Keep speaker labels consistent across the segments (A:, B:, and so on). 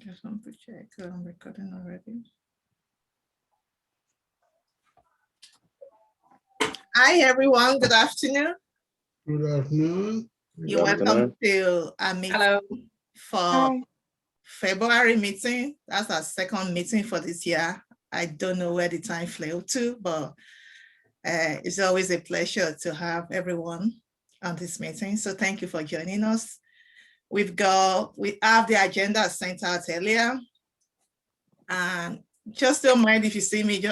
A: Just want to check. I'm recording already. Hi, everyone. Good afternoon.
B: Good afternoon.
A: You're welcome to our meeting for
C: Hi.
A: February meeting. That's our second meeting for this year. I don't know where the time flew to, but it's always a pleasure to have everyone on this meeting. So thank you for joining us. We have the agenda sent out earlier. And just don't mind if you see me,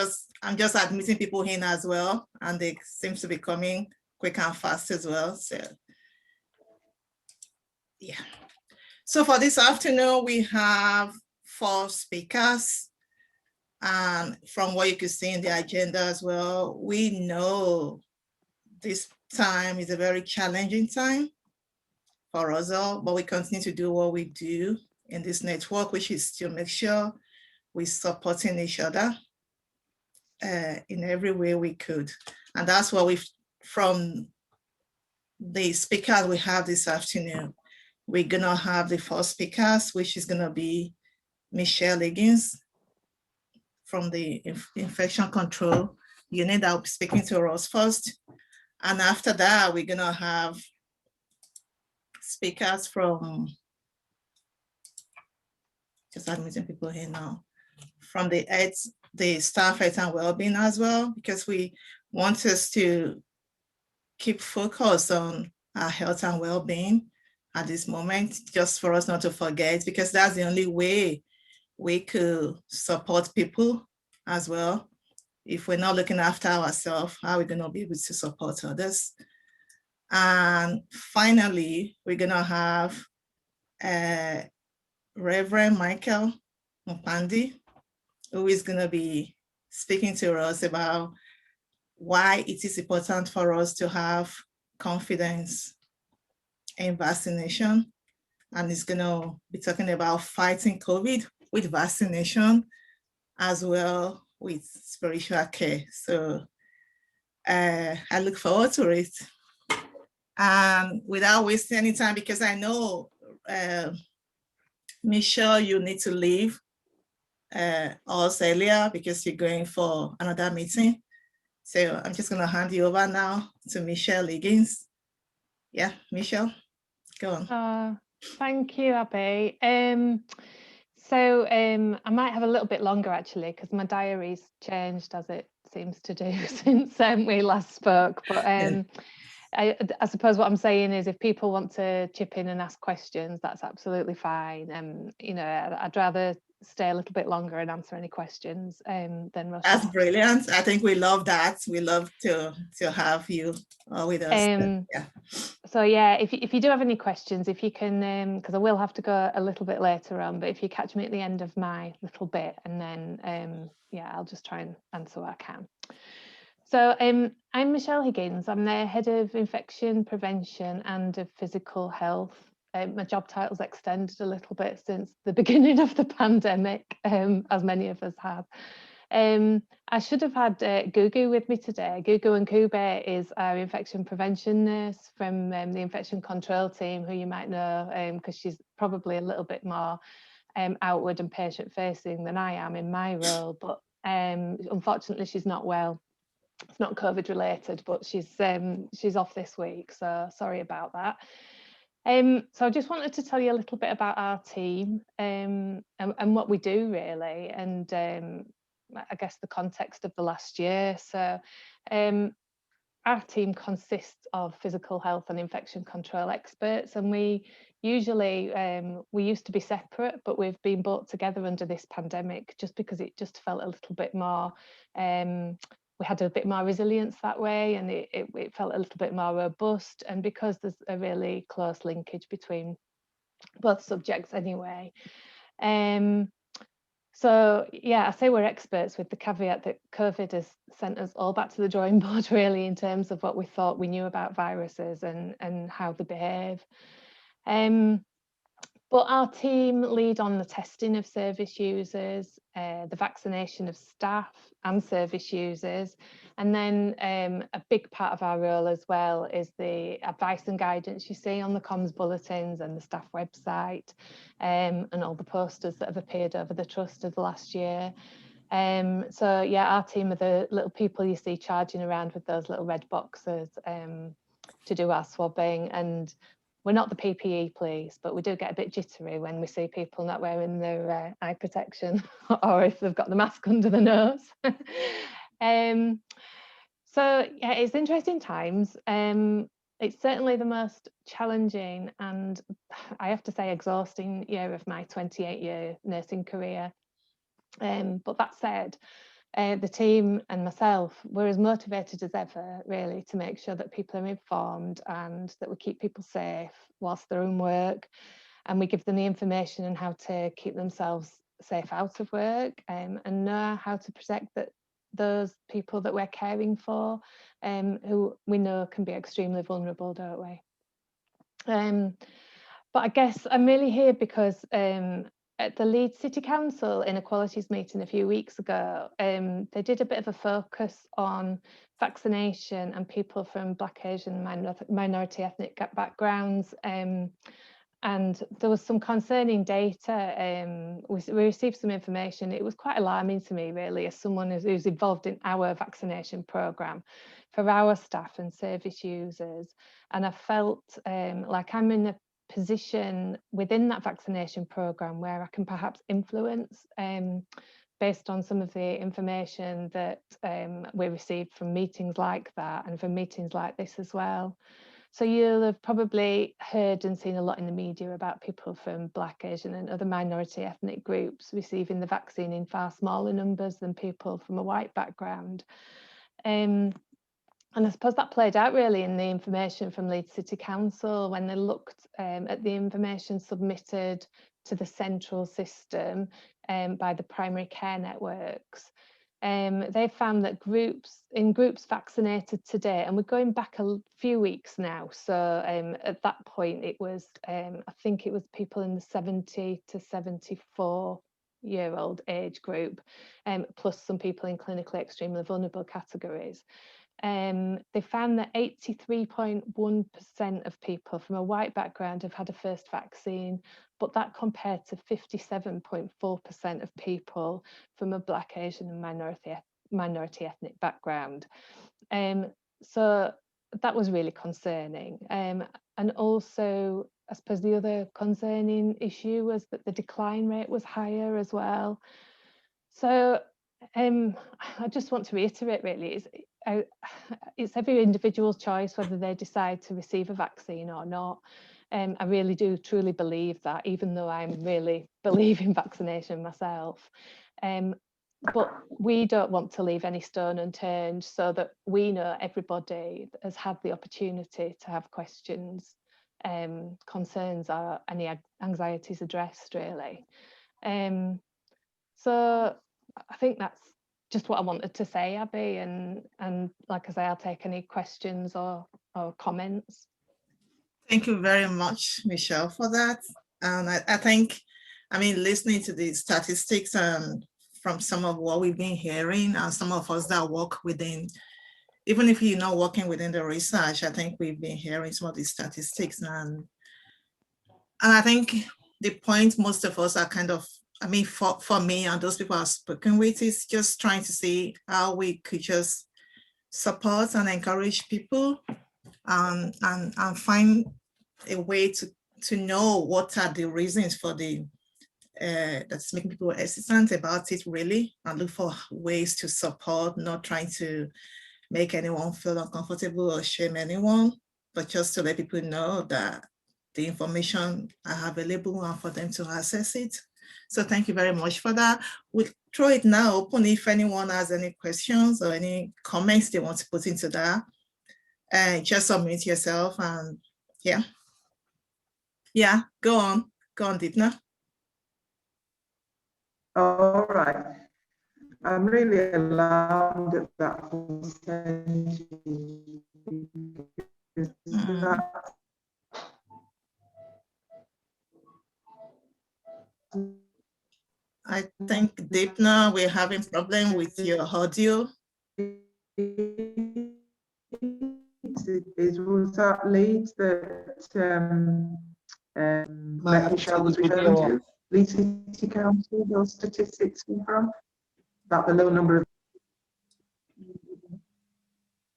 A: I'm just admitting people in as well. And they seem to be coming quick and fast as well. So yeah. So for this afternoon, we have 4 speakers. And from what you can see in the agenda as well, we know this time is a very challenging time for us all, but we continue to do what we do in this network, which is to make sure we're supporting each other in every way we could. And that's what from the speakers we have this afternoon, we're gonna have the 4 speakers, which is gonna be Michelle Higgins from the infection control unit that will be speaking to us first. And after that, we're gonna have speakers from, just admitting people here now, from the staff health and well-being as well, because we want us to keep focus on our health and well-being at this moment, just for us not to forget, because that's the only way we could support people as well. If we're not looking after ourselves, how are we gonna be able to support others? And finally, we're gonna have Reverend Michael Mpandi, who is gonna be speaking to us about why it is important for us to have confidence in vaccination. And he's gonna be talking about fighting COVID with vaccination, as well with spiritual care. So I look forward to it. And without wasting any time, because I know, Michelle, you need to leave us earlier because you're going for another meeting. So I'm just gonna hand you over now to Michelle Higgins. Yeah, Michelle, go on.
C: Thank you, Abby. I might have a little bit longer actually, because my diary's changed as it seems to do since we last spoke. But I suppose what I'm saying is if people want to chip in and ask questions, that's absolutely fine. You know, I'd rather stay a little bit longer and answer any questions than rush.
A: That's brilliant. I think we love that. We love to have you with us.
C: So yeah, if you do have any questions, if you can, because I will have to go a little bit later on, but if you catch me at the end of my little bit, and then yeah, I'll just try and answer what I can. So I'm Michelle Higgins. I'm the head of infection prevention and of physical health. My job title's extended a little bit since the beginning of the pandemic, as many of us have. I should have had Gugu with me today. Gugu and Kube is our infection prevention nurse from the infection control team, who you might know because she's probably a little bit more outward and patient facing than I am in my role, but unfortunately she's not well. It's not COVID related, but she's off this week, so sorry about that. So I just wanted to tell you a little bit about our team and what we do really, and I guess the context of the last year. So our team consists of physical health and infection control experts, and we used to be separate, but we've been brought together under this pandemic just because it just felt a little bit more, we had a bit more resilience that way, and it felt a little bit more robust, and because there's a really close linkage between both subjects anyway. So yeah, I say we're experts with the caveat that COVID has sent us all back to the drawing board really, in terms of what we thought we knew about viruses and how they behave. But our team lead on the testing of service users, the vaccination of staff and service users. And then a big part of our role as well is the advice and guidance you see on the comms bulletins and the staff website, and all the posters that have appeared over the trust of the last year. So yeah, our team are the little people you see charging around with those little red boxes to do our swabbing. And we're not the PPE police, but we do get a bit jittery when we see people not wearing their eye protection or if they've got the mask under the nose. So yeah, it's interesting times. It's certainly the most challenging and, I have to say, exhausting year of my 28-year nursing career. But that said, the team and myself, we're as motivated as ever, really, to make sure that people are informed and that we keep people safe whilst they're in work, and we give them the information on how to keep themselves safe out of work, and know how to protect those people that we're caring for, who we know can be extremely vulnerable, don't we? But I guess I'm really here because at the Leeds City Council Inequalities meeting a few weeks ago, they did a bit of a focus on vaccination and people from Black, Asian, minority ethnic backgrounds. And there was some concerning data. We received some information. It was quite alarming to me, really, as someone who's involved in our vaccination programme for our staff and service users. And I felt like I'm in a position within that vaccination programme where I can perhaps influence based on some of the information that we received from meetings like that and from meetings like this as well. So you'll have probably heard and seen a lot in the media about people from Black, Asian and other minority ethnic groups receiving the vaccine in far smaller numbers than people from a white background. And I suppose that played out really in the information from Leeds City Council when they looked at the information submitted to the central system by the primary care networks. They found that groups vaccinated today, and we're going back a few weeks now, so at that point it was I think it was people in the 70 to 74-year-old age group, plus some people in clinically extremely vulnerable categories. They found that 83.1% of people from a white background have had a first vaccine, but that compared to 57.4% of people from a Black, Asian and minority ethnic background. So that was really concerning. And also, I suppose the other concerning issue was that the decline rate was higher as well. So I just want to reiterate, really, it's every individual's choice whether they decide to receive a vaccine or not. I really do truly believe that, even though I'm really believing vaccination myself. But we don't want to leave any stone unturned so that we know everybody has had the opportunity to have questions, concerns or any anxieties addressed, really. So I think that's just what I wanted to say, Abby, and like I say, I'll take any questions or comments.
A: Thank you very much, Michelle, for that. And I think, I mean, listening to the statistics and from some of what we've been hearing, and some of us that work within, even if you're not working within the research, I think we've been hearing some of these statistics. And I think the point most of us are kind of, I mean, for me and those people I've spoken with, is just trying to see how we could just support and encourage people and find a way to know what are the reasons for the that's making people hesitant about it, really, and look for ways to support, not trying to make anyone feel uncomfortable or shame anyone, but just to let people know that the information are available and for them to access it. So thank you very much for that. We'll throw it now open if anyone has any questions or any comments they want to put into that. Just unmute yourself and yeah. Yeah, go on, Deepna.
D: All right. I'm really alarmed at that percentage.
A: I think Deepna, we're having problem with your audio.
D: Was that Leeds that Michelle was referring to? Leeds City Council, those statistics came from? About the low number of.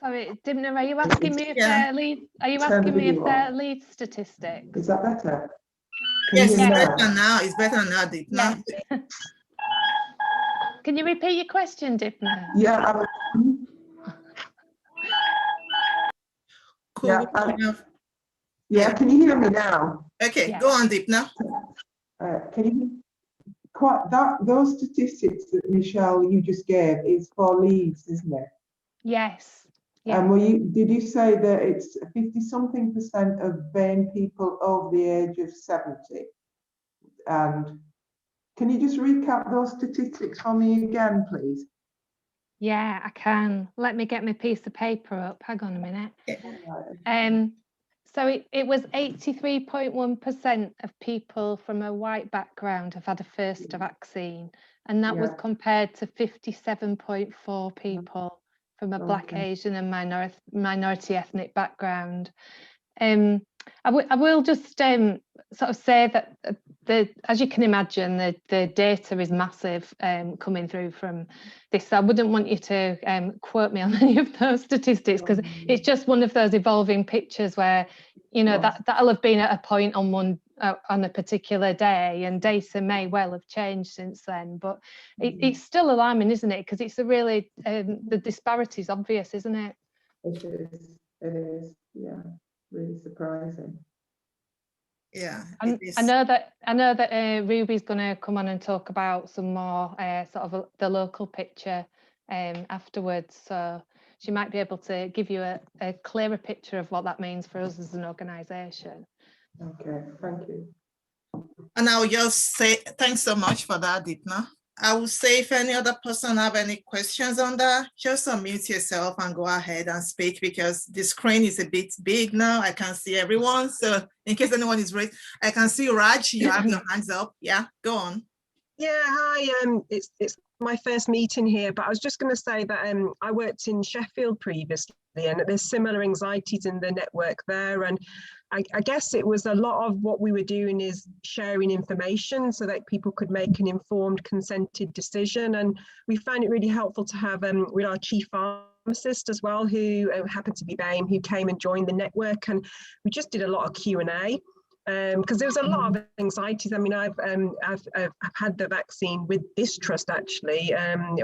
C: Sorry, Dimna, are you asking me if
A: Yeah.
C: they're lead? Are you
D: Turn the
C: asking me if
D: video
C: they're
D: on.
C: lead statistics?
D: Is that better? Can
A: Yes,
D: you
A: it's
D: hear me
A: better
D: now?
A: now. It's better now, Deepna.
C: Yes. Can you repeat your question, Dimna?
D: Yeah.
A: Cool.
D: Yeah, can you hear me now?
A: Okay,
C: Yeah.
A: go on, Deepna.
D: Can you those statistics that Michelle you just gave is for Leeds, isn't it?
C: Yes. Yeah.
D: And did you say that it's 50-something% of VANE people over the age of 70? And can you just recap those statistics for me again, please?
C: Yeah, I can. Let me get my piece of paper up. Hang on a minute. So it was 83.1% of people from a white background have had a first vaccine, and that was compared to 57.4 people from a Black, Asian and minority ethnic background. I will just sort of say that as you can imagine, the data is massive coming through from this. So I wouldn't want you to quote me on any of those statistics, because it's just one of those evolving pictures where, you know, that'll have been at a point on a particular day, and data may well have changed since then. But it's still alarming, isn't it? Because it's a really the disparity is obvious, isn't it?
D: It is, yeah. Really surprising.
A: Yeah,
C: I know that Ruby's going to come on and talk about some more sort of the local picture afterwards, so she might be able to give you a clearer picture of what that means for us as an organisation.
D: Okay, thank you.
A: And I'll just say thanks so much for that, Deepna. I will say if any other person have any questions on that, just unmute yourself and go ahead and speak, because the screen is a bit big now. I can't see everyone. So in case anyone is raised, I can see Raj, you have your hands up. Yeah, go on.
E: Yeah, hi. It's my first meeting here, but I was just going to say that I worked in Sheffield previously, and there's similar anxieties in the network there. And I guess it was a lot of what we were doing is sharing information so that people could make an informed, consented decision. And we found it really helpful to have with our chief pharmacist as well, who happened to be BAME, who came and joined the network, and we just did a lot of Q&A. Because there was a lot of anxieties. I mean, I've had the vaccine with this trust actually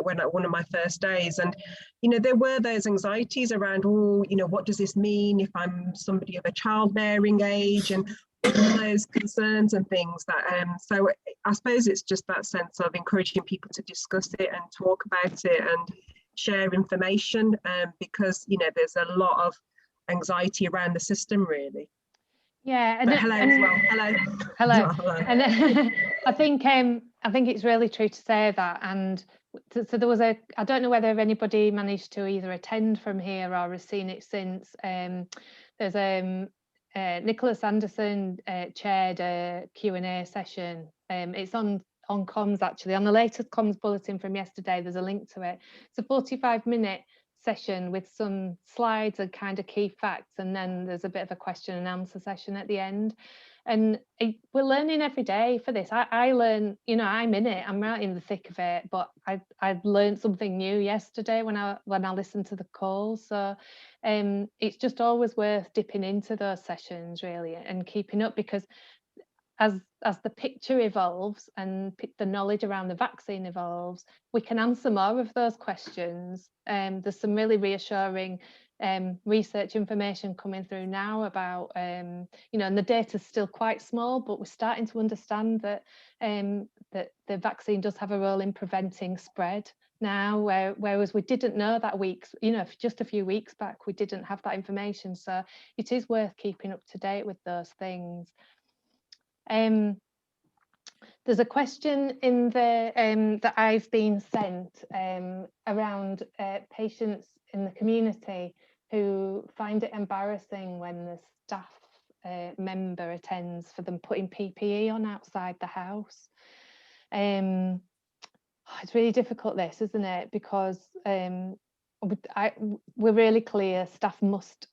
E: when one of my first days, and you know there were those anxieties around, oh, you know, what does this mean if I'm somebody of a childbearing age, and all those concerns and things that. So I suppose it's just that sense of encouraging people to discuss it and talk about it and share information, because you know there's a lot of anxiety around the system really.
C: Yeah,
E: and hello as well. Hello.
C: And I think it's really true to say that. And so there was I don't know whether anybody managed to either attend from here or has seen it since. There's Nicholas Anderson chaired a Q&A session. It's on comms actually, on the latest comms bulletin from yesterday. There's a link to it. It's a 45-minute session with some slides and kind of key facts, and then there's a bit of a question and answer session at the end. And we're learning every day for this. I learn, you know, I'm in it, I'm right in the thick of it, but I've learned something new yesterday when I listened to the call. So it's just always worth dipping into those sessions really and keeping up, because as the picture evolves and the knowledge around the vaccine evolves, we can answer more of those questions. There's some really reassuring research information coming through now about, you know, and the data's still quite small, but we're starting to understand that that the vaccine does have a role in preventing spread now, whereas we didn't know that just a few weeks back, we didn't have that information. So it is worth keeping up to date with those things. There's a question in the that I've been sent around patients in the community who find it embarrassing when the staff member attends for them putting PPE on outside the house. It's really difficult, this, isn't it? Because we're really clear, staff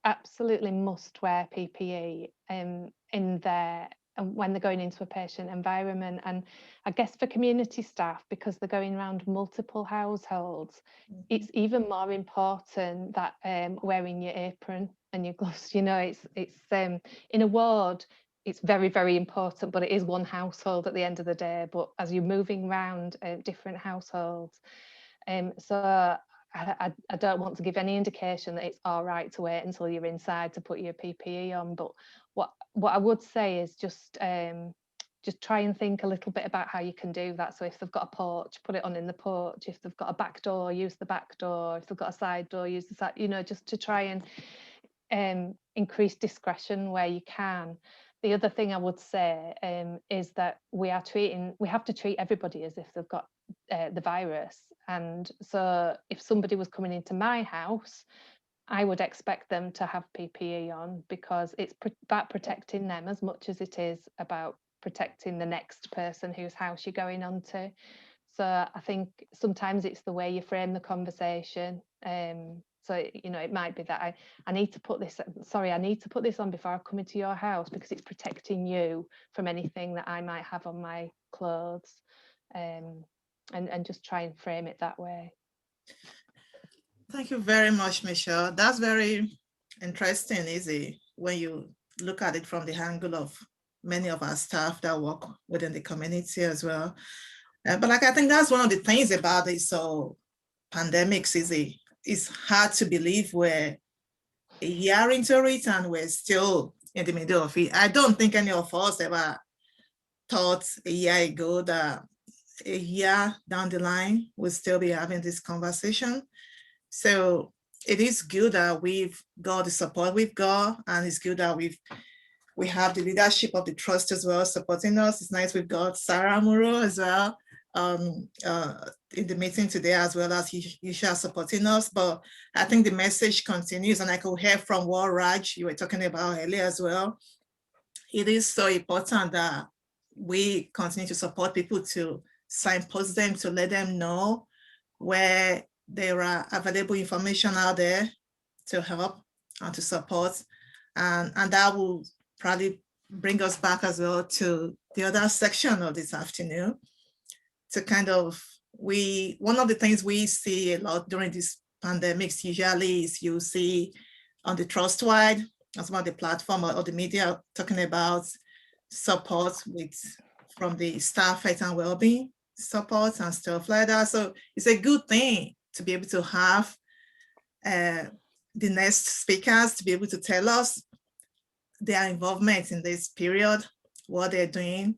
C: absolutely must wear PPE in their when they're going into a patient environment. And I guess for community staff, because they're going around multiple households, it's even more important that wearing your apron and your gloves. You know, it's in a ward, it's very, very important, but it is one household at the end of the day. But as you're moving around different households, so I don't want to give any indication that it's all right to wait until you're inside to put your PPE on. But what I would say is just try and think a little bit about how you can do that. So if they've got a porch, put it on in the porch. If they've got a back door, use the back door. If they've got a side door, use the side. You know, just to try and increase discretion where you can. The other thing I would say is that we have to treat everybody as if they've got the virus. And so if somebody was coming into my house, I would expect them to have PPE on, because it's about protecting them as much as it is about protecting the next person whose house you're going on to. So I think sometimes it's the way you frame the conversation. So, you know, it might be that I need to put this, sorry, I need to put this on before I come into your house because it's protecting you from anything that I might have on my clothes. And just try and frame it that way.
A: Thank you very much, Michelle. That's very interesting, Izzy, when you look at it from the angle of many of our staff that work within the community as well. But like, I think that's one of the things about this pandemics, Izzy. It's hard to believe we're a year into it and we're still in the middle of it. I don't think any of us ever thought a year ago that a year down the line we'll still be having this conversation. So it is good that we've got the support we've got, and it's good that we have the leadership of the trust as well supporting us. It's nice we've got Sarah Muro as well in the meeting today, as well as Isha supporting us. But I think the message continues, and I could hear from what Raj you were talking about earlier as well. It is so important that we continue to support people, to signpost them, to let them know where there are available information out there to help and to support. And that will probably bring us back as well to the other section of this afternoon, to kind of, one of the things we see a lot during these pandemics usually is you see on the Trustwide, as one of the platform or the media talking about support from the staff health and well-being support and stuff like that. So it's a good thing to be able to have the next speakers to be able to tell us their involvement in this period, what they're doing,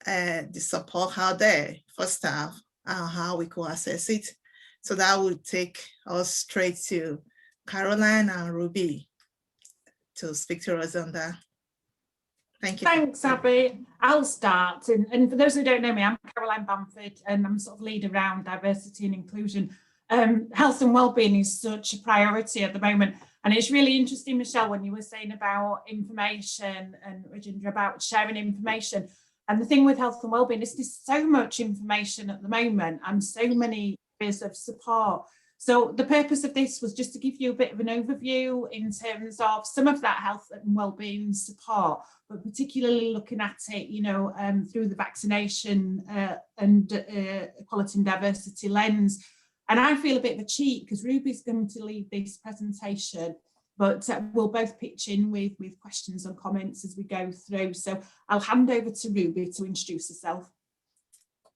A: the support out there for staff, and how we could assess it. So that would take us straight to Caroline and Ruby to speak to us on that. Thank you.
F: Thanks, Abby. I'll start. And for those who don't know me, I'm Caroline Bamford, and I'm sort of lead around diversity and inclusion. Health and wellbeing is such a priority at the moment. And it's really interesting, Michelle, when you were saying about information and Rajendra about sharing information. And the thing with health and wellbeing is there's so much information at the moment and so many areas of support. So the purpose of this was just to give you a bit of an overview in terms of some of that health and wellbeing support, but particularly looking at it, you know, through the vaccination and equality and diversity lens. And I feel a bit of a cheat because Ruby's going to lead this presentation, but we'll both pitch in with questions and comments as we go through. So I'll hand over to Ruby to introduce herself.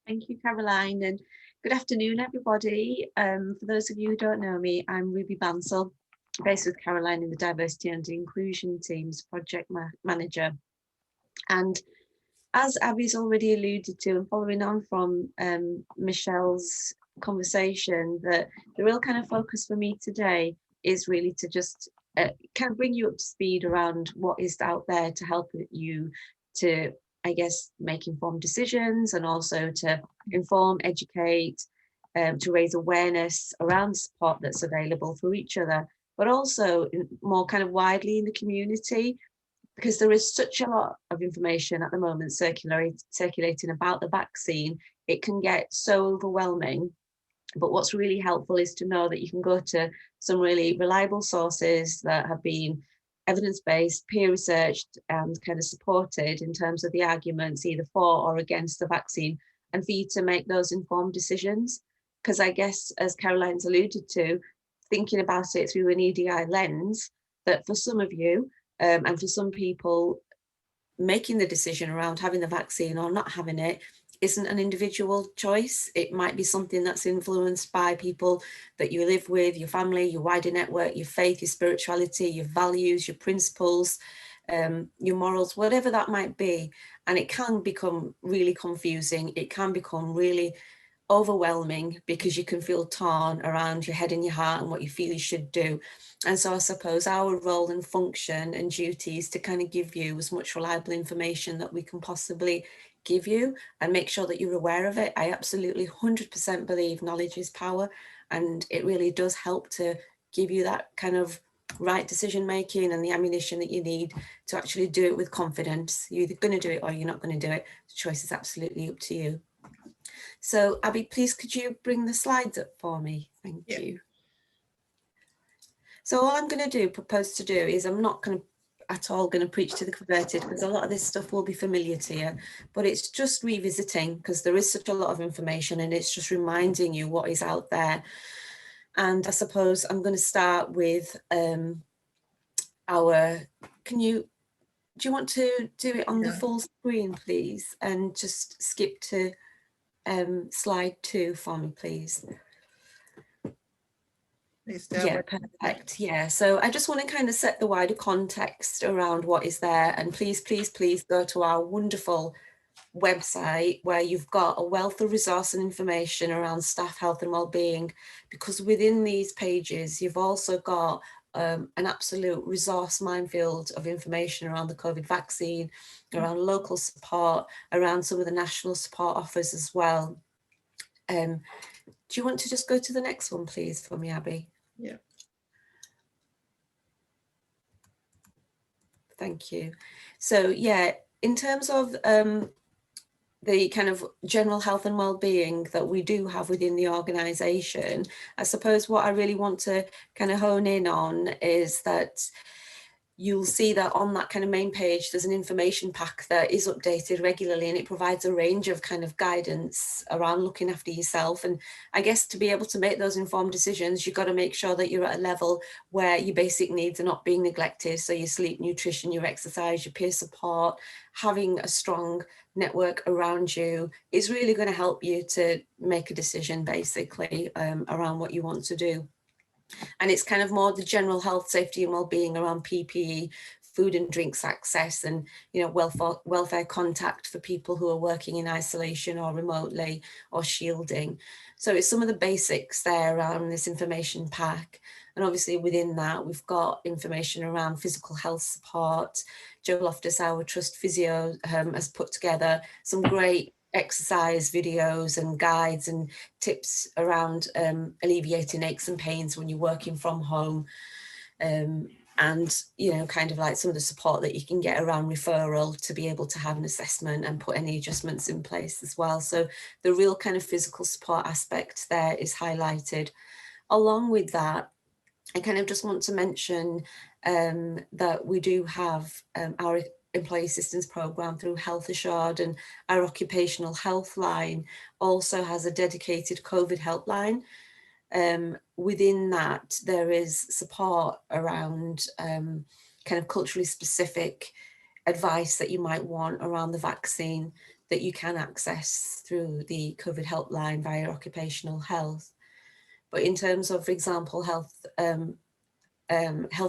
G: Thank you, Caroline, and good afternoon, everybody. For those of you who don't know me, I'm Ruby Bansell, based with Caroline in the Diversity and Inclusion Team's project manager. And as Abby's already alluded to, and following on from Michelle's conversation, that the real kind of focus for me today is really to just kind of bring you up to speed around what is out there to help you to, I guess, make informed decisions, and also to inform, educate, to raise awareness around the support that's available for each other, but also more kind of widely in the community, because there is such a lot of information at the moment circulating about the vaccine it can get so overwhelming. But what's really helpful is to know that you can go to some really reliable sources that have been evidence-based, peer researched, and kind of supported in terms of the arguments either for or against the vaccine, and for you to make those informed decisions. Because I guess, as Caroline's alluded to, thinking about it through an EDI lens, that for some of you and for some people, making the decision around having the vaccine or not having it isn't an individual choice. It might be something that's influenced by people that you live with, your family, your wider network, your faith, your spirituality, your values, your principles, your morals, whatever that might be. And it can become really confusing. It can become really overwhelming because you can feel torn around your head and your heart and what you feel you should do. And so I suppose our role and function and duty is to kind of give you as much reliable information that we can possibly give you and make sure that you're aware of it. I absolutely 100% believe knowledge is power, and it really does help to give you that kind of right decision making and the ammunition that you need to actually do it with confidence. You're either going to do it or you're not going to do it. The choice is absolutely up to you. So Abby, please could you bring the slides up for me? Thank you. So all I'm going to propose to do is, I'm not going to at all going to preach to the converted, because a lot of this stuff will be familiar to you, but it's just revisiting because there is such a lot of information, and it's just reminding you what is out there. And I suppose I'm going to start with do you want to do it on the full screen, please, and just skip to slide 2 for me, please. Yeah, perfect. Yeah, so I just want to kind of set the wider context around what is there, and please, please, please go to our wonderful website where you've got a wealth of resource and information around staff health and well-being, because within these pages you've also got an absolute resource minefield of information around the COVID vaccine, around local support, around some of the national support offers as well. Do you want to just go to the next one, please, for me, Abby?
A: Yeah.
G: Thank you. So yeah, in terms of the kind of general health and well-being that we do have within the organisation, I suppose what I really want to kind of hone in on is that you'll see that on that kind of main page, there's an information pack that is updated regularly, and it provides a range of kind of guidance around looking after yourself. And I guess to be able to make those informed decisions, you've got to make sure that you're at a level where your basic needs are not being neglected. So your sleep, nutrition, your exercise, your peer support, having a strong network around you is really going to help you to make a decision basically around what you want to do. And it's kind of more the general health, safety and well-being around PPE, food and drinks access, and welfare contact for people who are working in isolation or remotely or shielding. So it's some of the basics there around this information pack. And obviously within that, we've got information around physical health support. Joe Loftus, our trust physio, has put together some great exercise videos and guides and tips around alleviating aches and pains when you're working from home, and kind of like some of the support that you can get around referral to be able to have an assessment and put any adjustments in place as well. So the real kind of physical support aspect there is highlighted. Along with that, I kind of just want to mention that we do have our employee assistance program through Health Assured, and our occupational health line also has a dedicated COVID helpline. Within that, there is support around kind of culturally specific advice that you might want around the vaccine that you can access through the COVID helpline via occupational health. But in terms of, for example, Health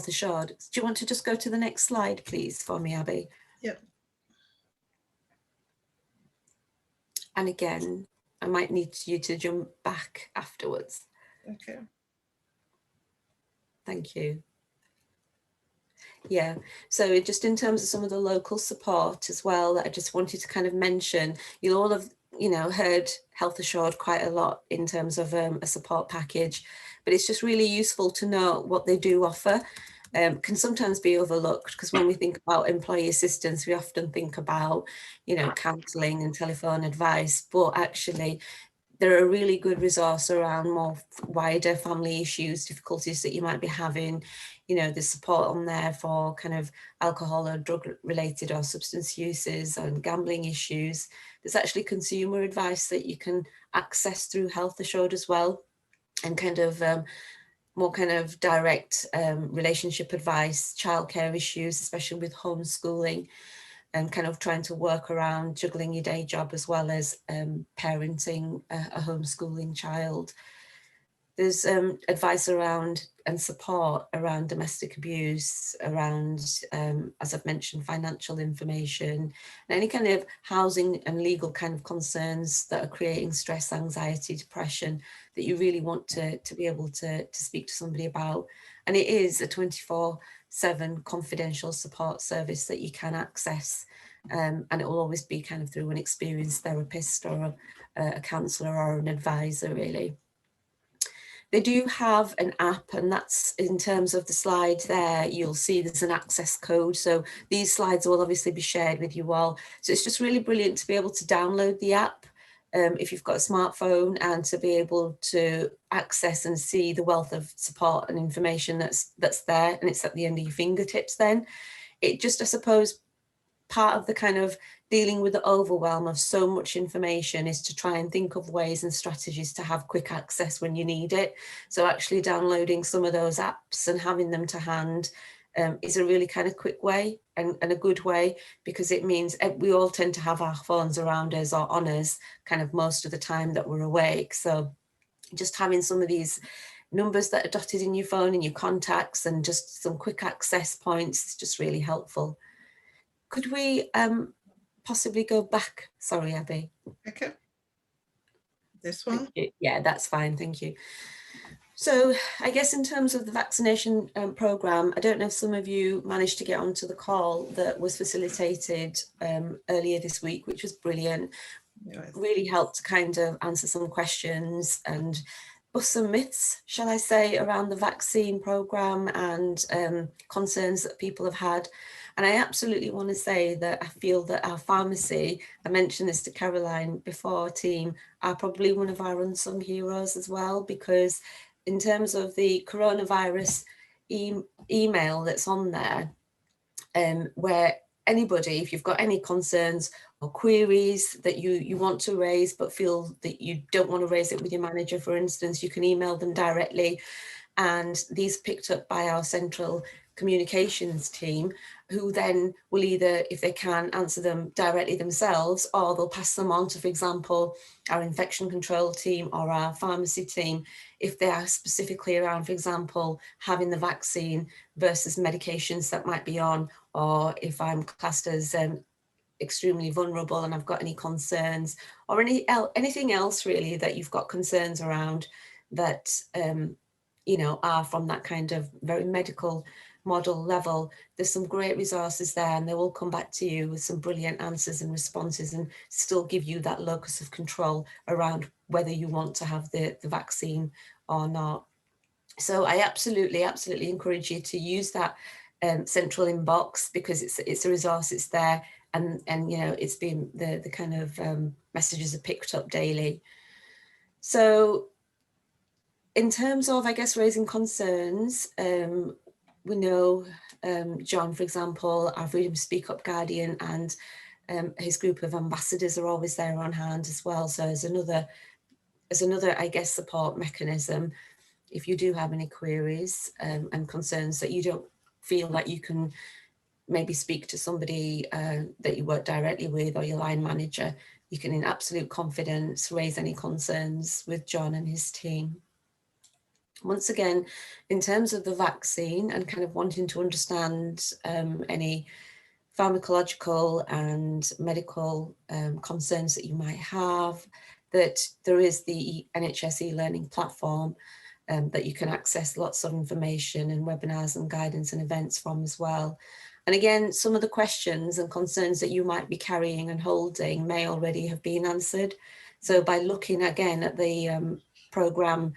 G: Assured, do you want to just go to the next slide, please, for me, Abby?
A: Yep.
G: And again, I might need you to jump back afterwards.
A: Okay.
G: Thank you. Yeah, so just in terms of some of the local support as well, that I just wanted to kind of mention, you'll all have, heard Health Assured quite a lot in terms of a support package, but it's just really useful to know what they do offer. can sometimes be overlooked, because when we think about employee assistance, we often think about, you know, counselling and telephone advice, but actually they're a really good resource around more wider family issues, difficulties that you might be having. You know, there's support on there for kind of alcohol or drug related or substance uses and gambling issues. There's actually consumer advice that you can access through Health Assured as well, and kind of more kind of direct relationship advice, childcare issues, especially with homeschooling, and kind of trying to work around juggling your day job as well as parenting a homeschooling child. There's advice around and support around domestic abuse, around, as I've mentioned, financial information, and any kind of housing and legal kind of concerns that are creating stress, anxiety, depression that you really want to be able to speak to somebody about. And it is a 24/7 confidential support service that you can access. And it will always be kind of through an experienced therapist or a counsellor or an advisor, really. They do have an app, and that's in terms of the slide there, you'll see there's an access code. So these slides will obviously be shared with you all. So it's just really brilliant to be able to download the app if you've got a smartphone, and to be able to access and see the wealth of support and information that's there, and it's at the end of your fingertips then. It just, I suppose, part of the kind of dealing with the overwhelm of so much information is to try and think of ways and strategies to have quick access when you need it. So actually downloading some of those apps and having them to hand is a really kind of quick way and a good way, because it means we all tend to have our phones around us or on us kind of most of the time that we're awake. So just having some of these numbers that are dotted in your phone and your contacts and just some quick access points is just really helpful. Could we possibly go back? Sorry, Abby.
A: Okay. This one?
G: Yeah, that's fine. Thank you. So I guess in terms of the vaccination programme, I don't know if some of you managed to get onto the call that was facilitated earlier this week, which was brilliant.
A: Yes.
G: Really helped to kind of answer some questions and bust some myths, shall I say, around the vaccine programme and concerns that people have had. And I absolutely want to say that I feel that our pharmacy, I mentioned this to Caroline before, team, are probably one of our unsung heroes as well, because in terms of the coronavirus email that's on there, where anybody, if you've got any concerns or queries that you want to raise but feel that you don't want to raise it with your manager, for instance, you can email them directly, and these picked up by our central communications team, who then will either, if they can, answer them directly themselves, or they'll pass them on to, for example, our infection control team or our pharmacy team, if they are specifically around, for example, having the vaccine versus medications that might be on, or if I'm classed as extremely vulnerable and I've got any concerns, or anything else really that you've got concerns around that you know, are from that kind of very medical model level. There's some great resources there, and they will come back to you with some brilliant answers and responses, and still give you that locus of control around whether you want to have the vaccine or not. So I absolutely encourage you to use that central inbox, because it's a resource, it's there, and you know, it's been the kind of messages are picked up daily. So in terms of, I guess, raising concerns, we know John, for example, our Freedom to Speak Up Guardian, and his group of ambassadors are always there on hand as well. So as another, I guess, support mechanism, if you do have any queries and concerns that you don't feel like you can maybe speak to somebody that you work directly with or your line manager, you can in absolute confidence raise any concerns with John and his team. Once again, in terms of the vaccine and kind of wanting to understand any pharmacological and medical concerns that you might have, that there is the NHS e-learning platform that you can access lots of information and webinars and guidance and events from as well. And again, some of the questions and concerns that you might be carrying and holding may already have been answered. So by looking again at the
H: programme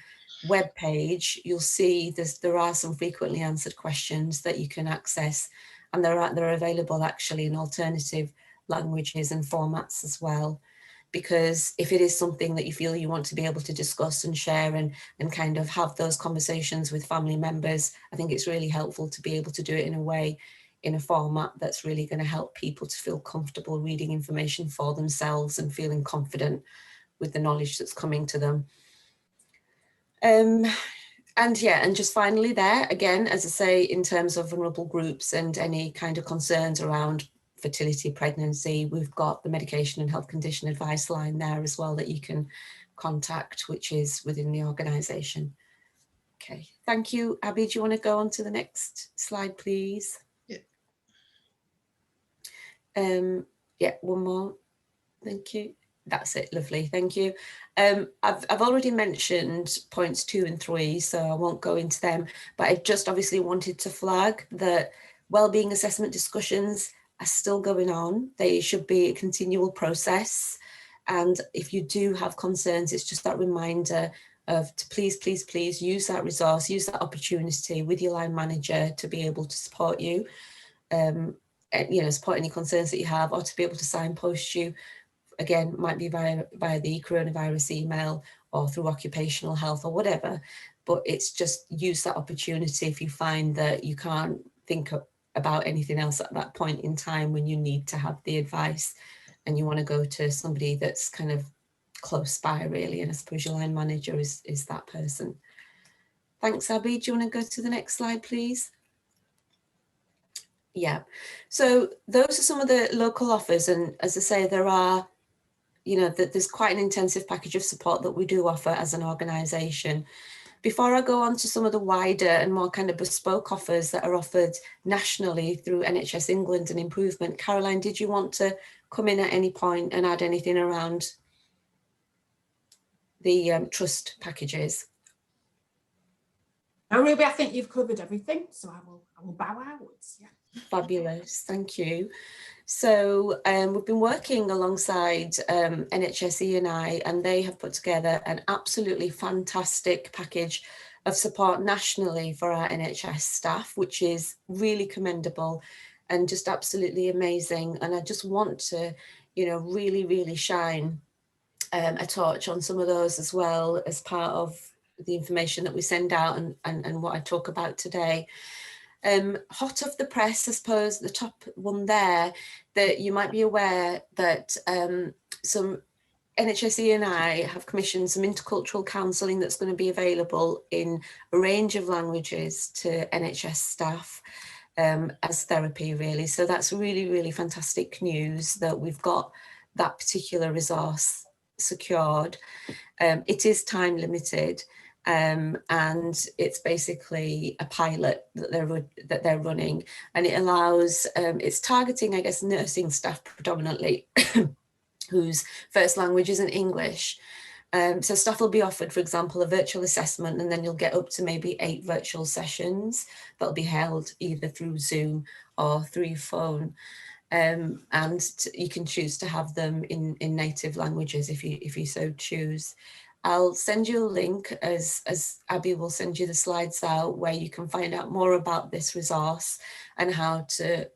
H: webpage, you'll see there are some frequently answered questions that you can access, and they're available actually in alternative languages and formats as well. Because if it is something that you feel you want to be able to discuss and share and kind of have those conversations with family members, I think it's really helpful to be able to do it in a way, in a format that's really going to help people to feel comfortable reading information for themselves and feeling confident with the knowledge that's coming to them. And just finally there, again, as I say, in terms of vulnerable groups and any kind of concerns around fertility, pregnancy, we've got the medication and health condition advice line there as well that you can contact, which is within the organisation. Okay, thank you. Abby, do you want to go on to the next slide, please? Yeah, one more. Thank you. That's it. Lovely. Thank you. I've already mentioned points 2 and 3, so I won't go into them, but I just obviously wanted to flag that wellbeing assessment discussions are still going on. They should be a continual process. And if you do have concerns, it's just that reminder of to please use that resource, use that opportunity with your line manager to be able to support you, support any concerns that you have, or to be able to signpost you. Again, might be via the coronavirus email or through occupational health or whatever, but it's just use that opportunity if you find that you can't think about anything else at that point in time when you need to have the advice and you want to go to somebody that's kind of close by, really. And I suppose your line manager is that person. Thanks, Abby. Do you want to go to the next slide, please? Yeah, so those are some of the local offers, and as I say, there are, there's quite an intensive package of support that we do offer as an organisation. Before I go on to some of the wider and more kind of bespoke offers that are offered nationally through NHS England and Improvement, Caroline, did you want to come in at any point and add anything around the trust packages?
F: No, Ruby, I think you've covered everything, so I will bow outwards. Yeah.
H: Fabulous, thank you. So we've been working alongside NHS E&I, and they have put together an absolutely fantastic package of support nationally for our NHS staff, which is really commendable and just absolutely amazing. And I just want to, really shine a torch on some of those as well as part of the information that we send out and what I talk about today. Hot off the press, I suppose, the top one there, that you might be aware that some NHS E&I have commissioned some intercultural counselling that's going to be available in a range of languages to NHS staff as therapy, really. So that's really, really fantastic news that we've got that particular resource secured. It is time limited. And it's basically a pilot that they're running, and it allows, it's targeting, I guess, nursing staff predominantly, whose first language isn't English. So staff will be offered, for example, a virtual assessment, and then you'll get up to maybe 8 virtual sessions that'll be held either through Zoom or through your phone. And you can choose to have them in native languages if you so choose. I'll send you a link, as Abby will send you the slides out, where you can find out more about this resource and how to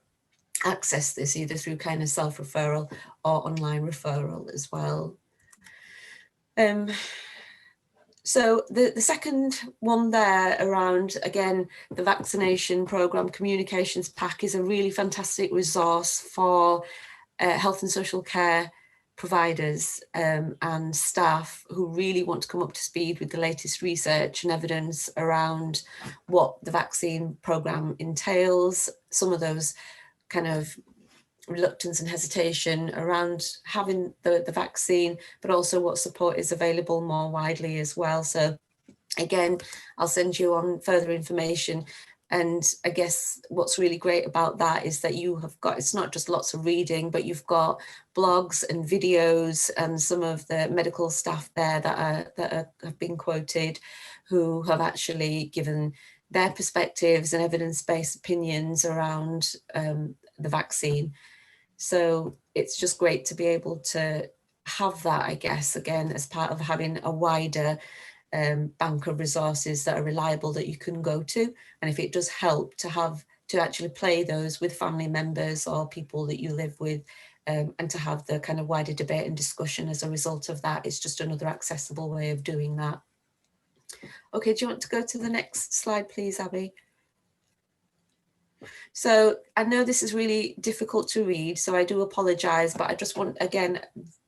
H: access this either through kind of self-referral or online referral as well. So the second one there around, again, the vaccination programme communications pack is a really fantastic resource for health and social care providers and staff who really want to come up to speed with the latest research and evidence around what the vaccine programme entails, some of those kind of reluctance and hesitation around having the vaccine, but also what support is available more widely as well. So again, I'll send you on further information. And I guess what's really great about that is that you have got, it's not just lots of reading, but you've got blogs and videos and some of the medical staff there that have been quoted, who have actually given their perspectives and evidence-based opinions around the vaccine. So it's just great to be able to have that, I guess, again, as part of having a wider bank of resources that are reliable that you can go to. And if it does help to actually play those with family members or people that you live with, and to have the kind of wider debate and discussion as a result of that, it's just another accessible way of doing that. Okay, do you want to go to the next slide, please, Abby? So I know this is really difficult to read, so I do apologise, but I just want, again,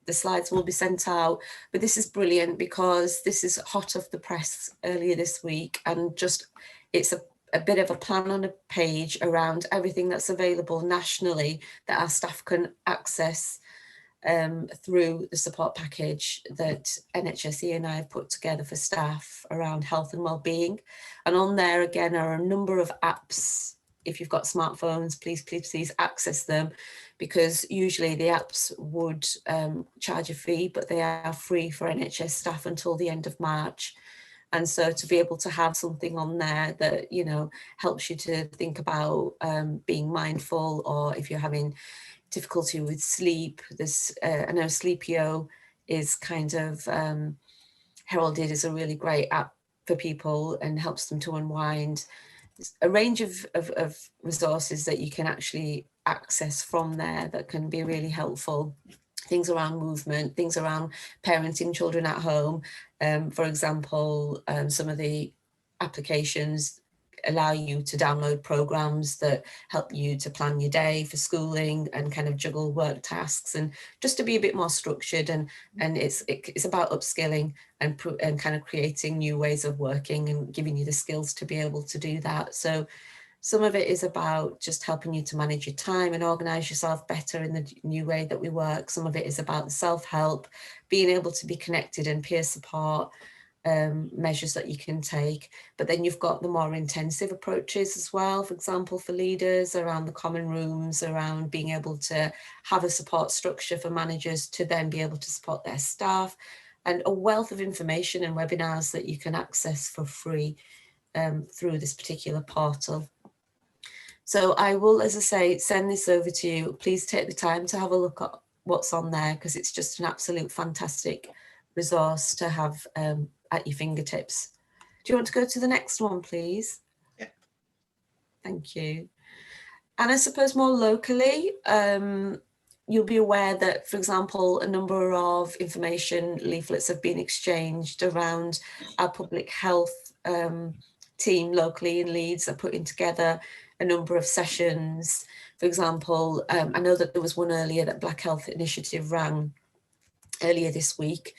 H: the slides will be sent out, but this is brilliant because this is hot off the press earlier this week, and just it's a bit of a plan on a page around everything that's available nationally that our staff can access through the support package that NHSE and I have put together for staff around health and wellbeing. And on there again are a number of apps. If you've got smartphones, please access them, because usually the apps would charge a fee, but they are free for NHS staff until the end of March. And so to be able to have something on there that, you know, helps you to think about being mindful, or if you're having difficulty with sleep, this I know Sleepio is kind of heralded as a really great app for people and helps them to unwind. There's a range of resources that you can actually access from there that can be really helpful. Things around movement, things around parenting children at home. For example, some of the applications allow you to download programs that help you to plan your day for schooling and kind of juggle work tasks, and just to be a bit more structured. And it's about upskilling and kind of creating new ways of working and giving you the skills to be able to do that. So some of it is about just helping you to manage your time and organize yourself better in the new way that we work. Some of it is about self-help, being able to be connected, and peer support measures that you can take. But then you've got the more intensive approaches as well, for example, for leaders around the common rooms, around being able to have a support structure for managers to then be able to support their staff, and a wealth of information and webinars that you can access for free through this particular portal. So I will, as I say, send this over to you. Please take the time to have a look at what's on there, because it's just an absolute fantastic resource to have at your fingertips. Do you want to go to the next one, please?
A: Yeah.
H: Thank you. And I suppose more locally, you'll be aware that, for example, a number of information leaflets have been exchanged around our public health team locally in Leeds are putting together a number of sessions. For example, I know that there was one earlier that Black Health Initiative ran earlier this week,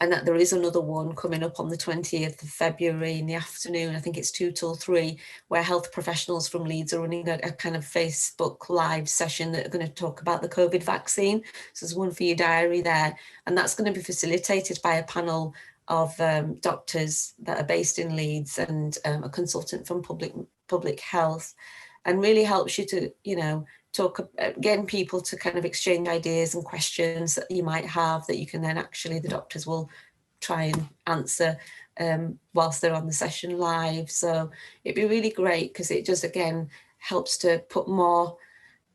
H: and that there is another one coming up on the 20th of February in the afternoon. I think it's 2 till 3, where health professionals from Leeds are running a kind of Facebook live session that are going to talk about the COVID vaccine. So there's one for your diary there, and that's going to be facilitated by a panel of doctors that are based in Leeds and a consultant from public health, and really helps you to, you know, talk again, people to kind of exchange ideas and questions that you might have that you can then actually, the doctors will try and answer whilst they're on the session live. So it'd be really great, because it just again helps to put more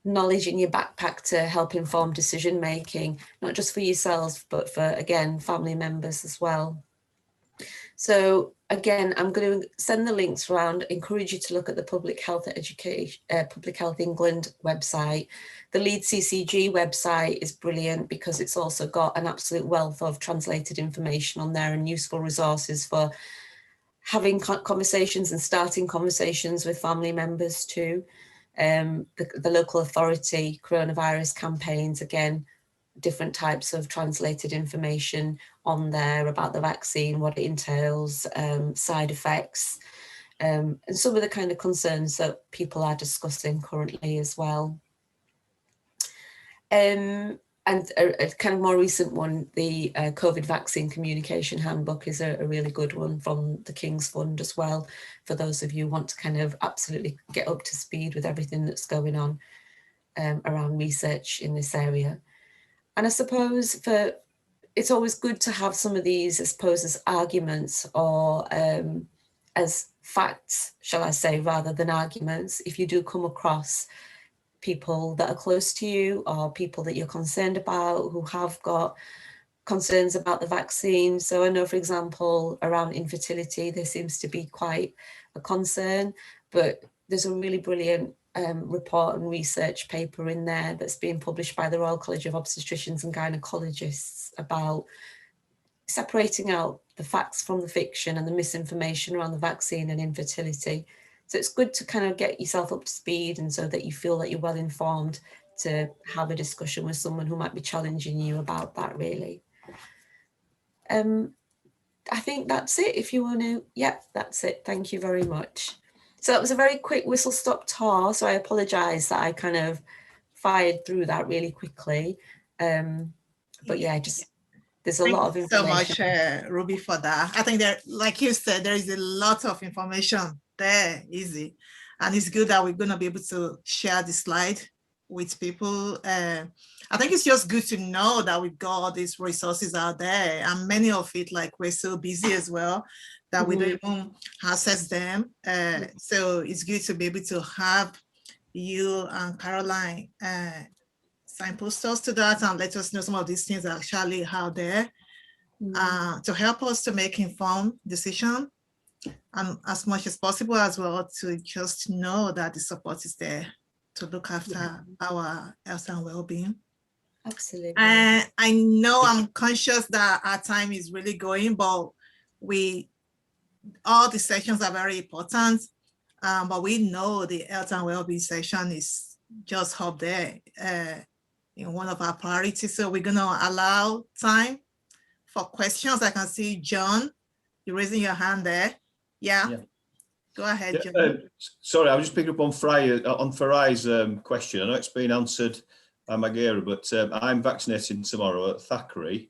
H: knowledge in your backpack to help inform decision making, not just for yourselves, but for, again, family members as well. So again, I'm going to send the links around, encourage you to look at the Public Health Education, Public Health England website. The Leeds CCG website is brilliant, because it's also got an absolute wealth of translated information on there and useful resources for having conversations and starting conversations with family members too. The local authority coronavirus campaigns, again, different types of translated information on there about the vaccine, what it entails, side effects, and some of the kind of concerns that people are discussing currently as well. And a kind of more recent one, the COVID vaccine communication handbook is a really good one from the King's Fund as well, for those of you who want to kind of absolutely get up to speed with everything that's going on around research in this area. And I suppose it's always good to have some of these, I suppose, as arguments or as facts, shall I say, rather than arguments, if you do come across people that are close to you or people that you're concerned about who have got concerns about the vaccine. So I know, for example, around infertility, there seems to be quite a concern, but there's a really brilliant report and research paper in there that's being published by the Royal College of Obstetricians and Gynecologists about separating out the facts from the fiction and the misinformation around the vaccine and infertility. So it's good to kind of get yourself up to speed, and so that you feel that you're well informed to have a discussion with someone who might be challenging you about that, really. I think that's it. If you want to, yep, that's it. Thank you very much. So that was a very quick whistle-stop tour. So I apologise that I kind of fired through that really quickly. But yeah, just there's a lot of information.
A: So much, Ruby, for that. I think there, like you said, there is a lot of information there, easy. And it's good that we're going to be able to share the slide with people. I think it's just good to know that we've got all these resources out there, and many of it, like, we're so busy as well that we don't even access them. So it's good to be able to have you and Caroline signpost us to that and let us know some of these things are actually out there to help us to make informed decision, and as much as possible as well to just know that the support is there to look after our health and well-being.
H: Absolutely.
A: And I know I'm conscious that our time is really going, but all the sessions are very important, but we know the health and well-being section is just up there in one of our priorities. So we're going to allow time for questions. I can see John, you're raising your hand there. Yeah. Go ahead, John.
I: Sorry, I was just picking up on Farai's question. I know it's been answered by Magera, but I'm vaccinating tomorrow at Thackeray,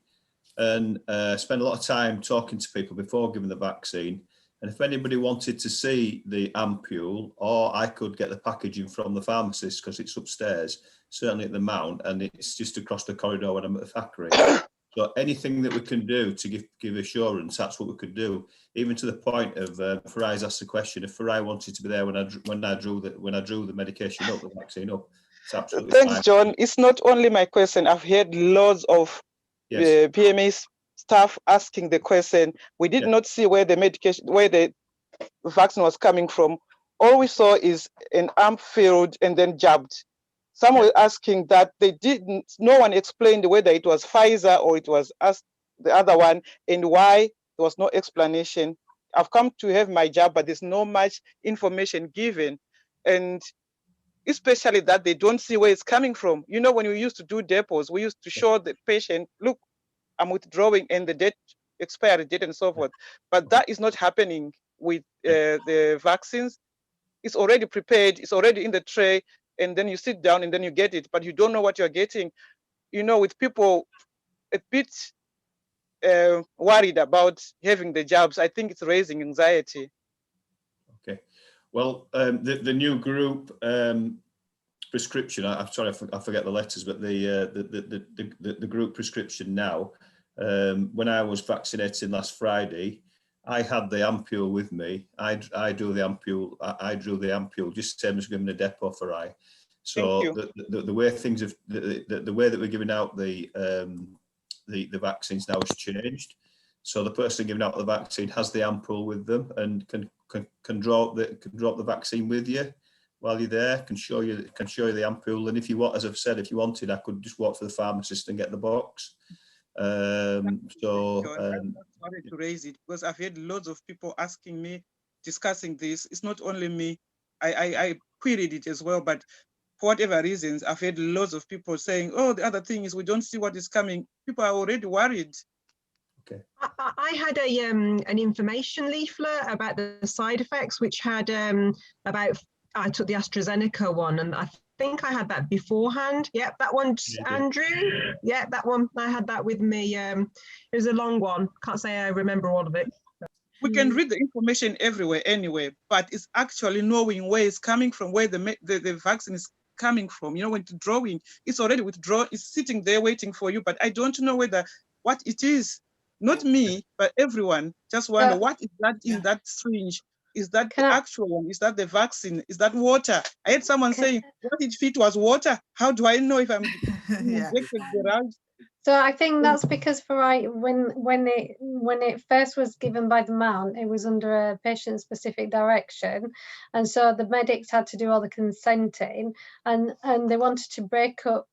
I: and spend a lot of time talking to people before giving the vaccine. And if anybody wanted to see the ampule, or I could get the packaging from the pharmacist, because it's upstairs, certainly at the Mount, and it's just across the corridor when I'm at Thackeray. So anything that we can do to give assurance, that's what we could do. Even to the point of Farai's asked the question, if Farai wanted to be there when I drew the medication up, the vaccine up, it's absolutely
J: Thanks,
I: fine.
J: John. It's not only my question. I've heard loads of PMA staff asking the question. We did not see where the medication, where the vaccine was coming from. All we saw is an arm filled and then jabbed. Some were asking that no one explained whether it was Pfizer or it was the other one, and why there was no explanation. I've come to have my jab, but there's no much information given. And especially that they don't see where it's coming from. You know, when we used to do depots, we used to show the patient, look, I'm withdrawing, and the date, expiry date, and so forth. But that is not happening with the vaccines. It's already prepared, it's already in the tray, and then you sit down and then you get it, but you don't know what you're getting. You know, with people a bit worried about having the jabs, I think it's raising anxiety.
I: Okay, well, the new group prescription, I'm sorry, I forget the letters, but the group prescription now, when I was vaccinating last Friday, I had the ampule with me. I drew the ampule, just the same as giving a depot for I. So the way things have, the way that we're giving out the vaccines now has changed. So the person giving out the vaccine has the ampule with them and can draw the vaccine with you while you're there. Can show you the ampule. And if you want, as I've said, if you wanted, I could just walk to the pharmacist and get the box.
K: Sorry to raise it, because I've had loads of people asking me, discussing this. It's not only me. I queried it as well, but for whatever reasons, I've had loads of people saying, oh, the other thing is we don't see what is coming. People are already worried.
I: Okay.
E: I had an information leaflet about the side effects, which had I took the AstraZeneca one, and I think I had that beforehand. Yep, that one, Andrew. Yeah, that one, I had that with me. It was a long one. Can't say I remember all of it.
K: We can read the information everywhere anyway, but it's actually knowing where it's coming from, where the vaccine is coming from. You know, when drawing, it's already withdrawn, it's sitting there waiting for you, but I don't know what it is. Not me, but everyone just wonder what is that in that syringe? Is that the actual one? Is that the vaccine? Is that water? I had someone saying, what if it was water? How do I know if I'm injected the right
L: So I think that's because when it first was given by the Mount, it was under a patient-specific direction, and so the medics had to do all the consenting, and they wanted to break up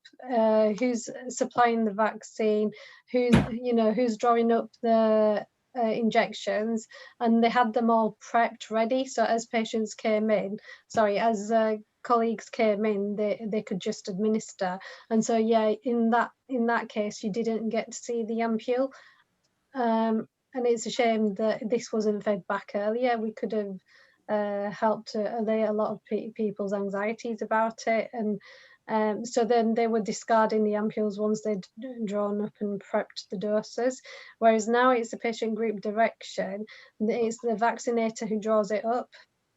L: who's supplying the vaccine, who's drawing up the injections, and they had them all prepped ready. So as patients came in, as colleagues came in, they could just administer. And so yeah, in that case, you didn't get to see the ampule, and it's a shame that this wasn't fed back earlier. We could have helped to allay a lot of people's anxieties about it, and so then they were discarding the ampules once they'd drawn up and prepped the doses, whereas now it's a patient group direction. It's the vaccinator who draws it up,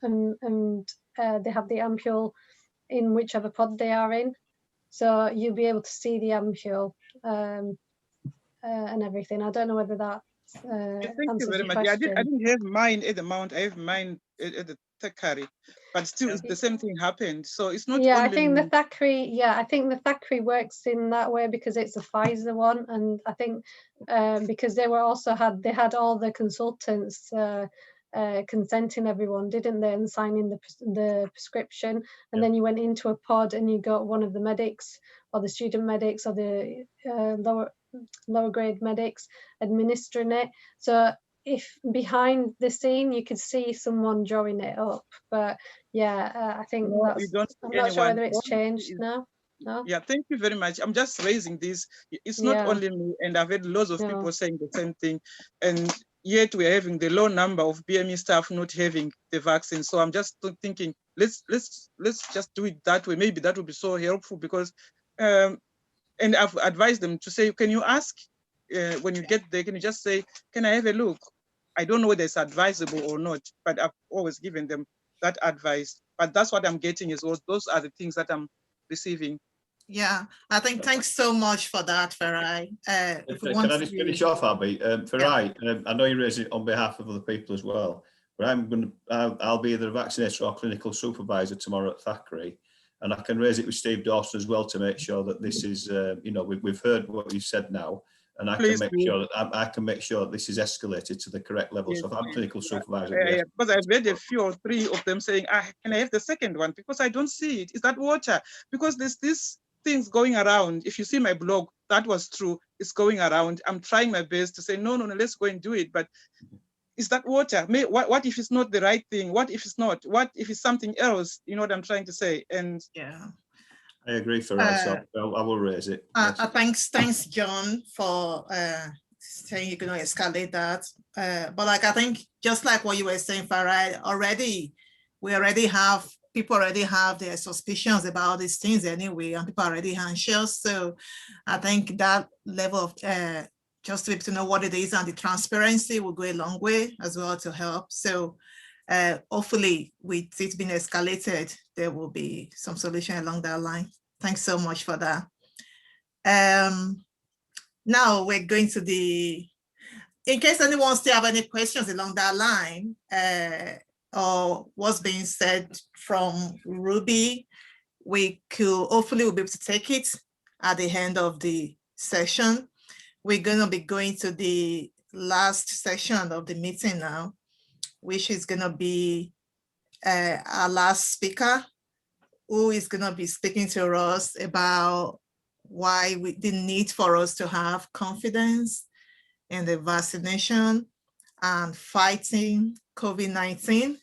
L: and they have the ampule in whichever pod they are in, so you'll be able to see the ampule and everything. I don't know whether that
K: thank you very much. Yeah, I didn't have mine at the Mount. I have mine at the Thackeray, but still, it's the same thing happened. So it's not.
L: Yeah,
K: only
L: I think the Thackeray. Yeah, I think the Thackeray works in that way because it's a Pfizer one, and I think because they had all the consultants consenting everyone, didn't they, and signing the prescription, and then you went into a pod and you got one of the medics or the student medics or the lower grade medics administering it. So if behind the scene you could see someone drawing it up, but yeah, I think
K: no,
L: that's, I'm not sure whether it's changed now. No?
K: Yeah, thank you very much. I'm just raising this. It's not only me, and I've had lots of people saying the same thing, and yet we're having the low number of BME staff not having the vaccine. So I'm just thinking, let's just do it that way. Maybe that would be so helpful because, and I've advised them to say, can you ask when you get there, can you just say, can I have a look? I don't know whether it's advisable or not, but I've always given them that advice. But that's what I'm getting is those are the things that I'm receiving.
A: Yeah, I think thanks so much for that, Farai.
I: Can I just finish off, Abby? Farai, I know you raised it on behalf of other people as well, but I'll be either a vaccinator or clinical supervisor tomorrow at Thackeray, and I can raise it with Steve Dawson as well to make sure that this is, we've heard what you said now, and I can make sure that this is escalated to the correct level.
K: Yes.
I: So if I'm clinical supervisor,
K: because I've read a few or three of them saying, can I have the second one? Because I don't see it. Is that water? Because there's this things going around. If you see my blog, that was true. It's going around. I'm trying my best to say, no, let's go and do it. But is that water? What if it's not the right thing? What if it's not? What if it's something else? You know what I'm trying to say? And
A: yeah,
I: I agree, Farai. So I will raise it.
A: Yes. Thanks, John, for saying you're going to escalate that. But like I think, just like what you were saying, Farai, people already have their suspicions about these things anyway, and people are already anxious. So I think that level of just to be able to know what it is and the transparency will go a long way as well to help. So hopefully with it being escalated, there will be some solution along that line. Thanks so much for that. Now we're going to in case anyone still have any questions along that line, or what's being said from Ruby, we could hopefully we'll be able to take it at the end of the session. We're going to be going to the last session of the meeting now, which is going to be our last speaker, who is going to be speaking to us about why the need for us to have confidence in the vaccination and fighting COVID-19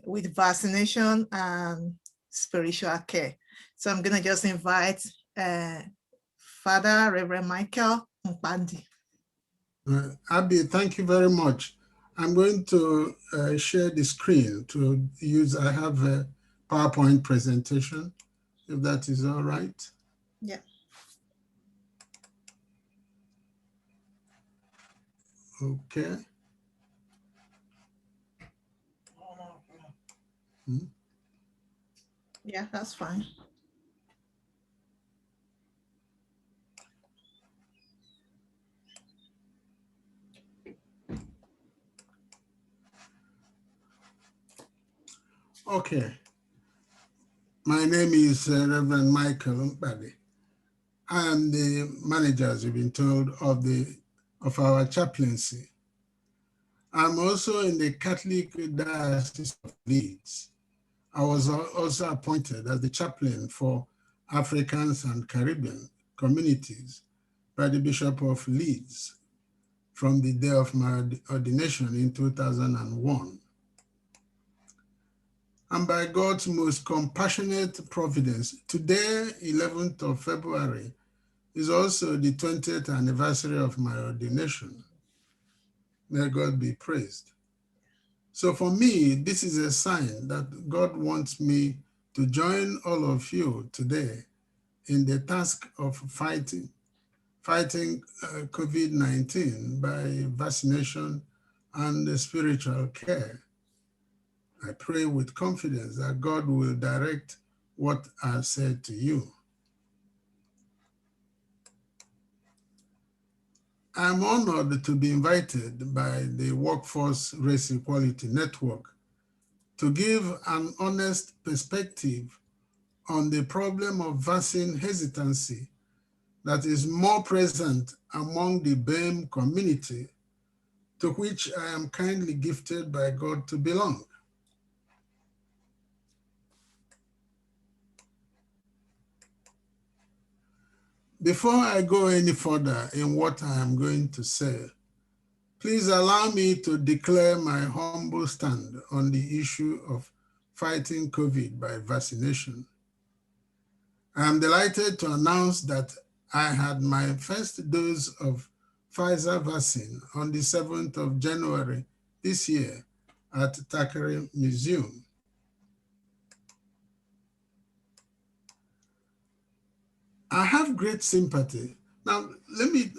A: with vaccination and spiritual care. So I'm going to just invite Father Reverend Michael Mpandi.
B: Abby, thank you very much. I'm going to share the screen to use. I have a PowerPoint presentation, if that is all right.
A: Yeah.
B: Okay.
A: Yeah, that's fine.
B: Okay. My name is Reverend Michael Mpadi. I am the manager, as you've been told, of our chaplaincy. I'm also in the Catholic Diocese of Leeds. I was also appointed as the chaplain for Africans and Caribbean communities by the Bishop of Leeds from the day of my ordination in 2001. And by God's most compassionate providence, today, 11th of February, is also the 20th anniversary of my ordination. May God be praised. So for me, this is a sign that God wants me to join all of you today in the task of fighting COVID-19 by vaccination and spiritual care. I pray with confidence that God will direct what I said to you. I'm honored to be invited by the Workforce Race Equality Network to give an honest perspective on the problem of vaccine hesitancy that is more present among the BAME community, to which I am kindly gifted by God to belong. Before I go any further in what I am going to say, please allow me to declare my humble stand on the issue of fighting COVID by vaccination. I am delighted to announce that I had my first dose of Pfizer vaccine on the 7th of January this year at Thackeray Museum. I have great sympathy. Now, let me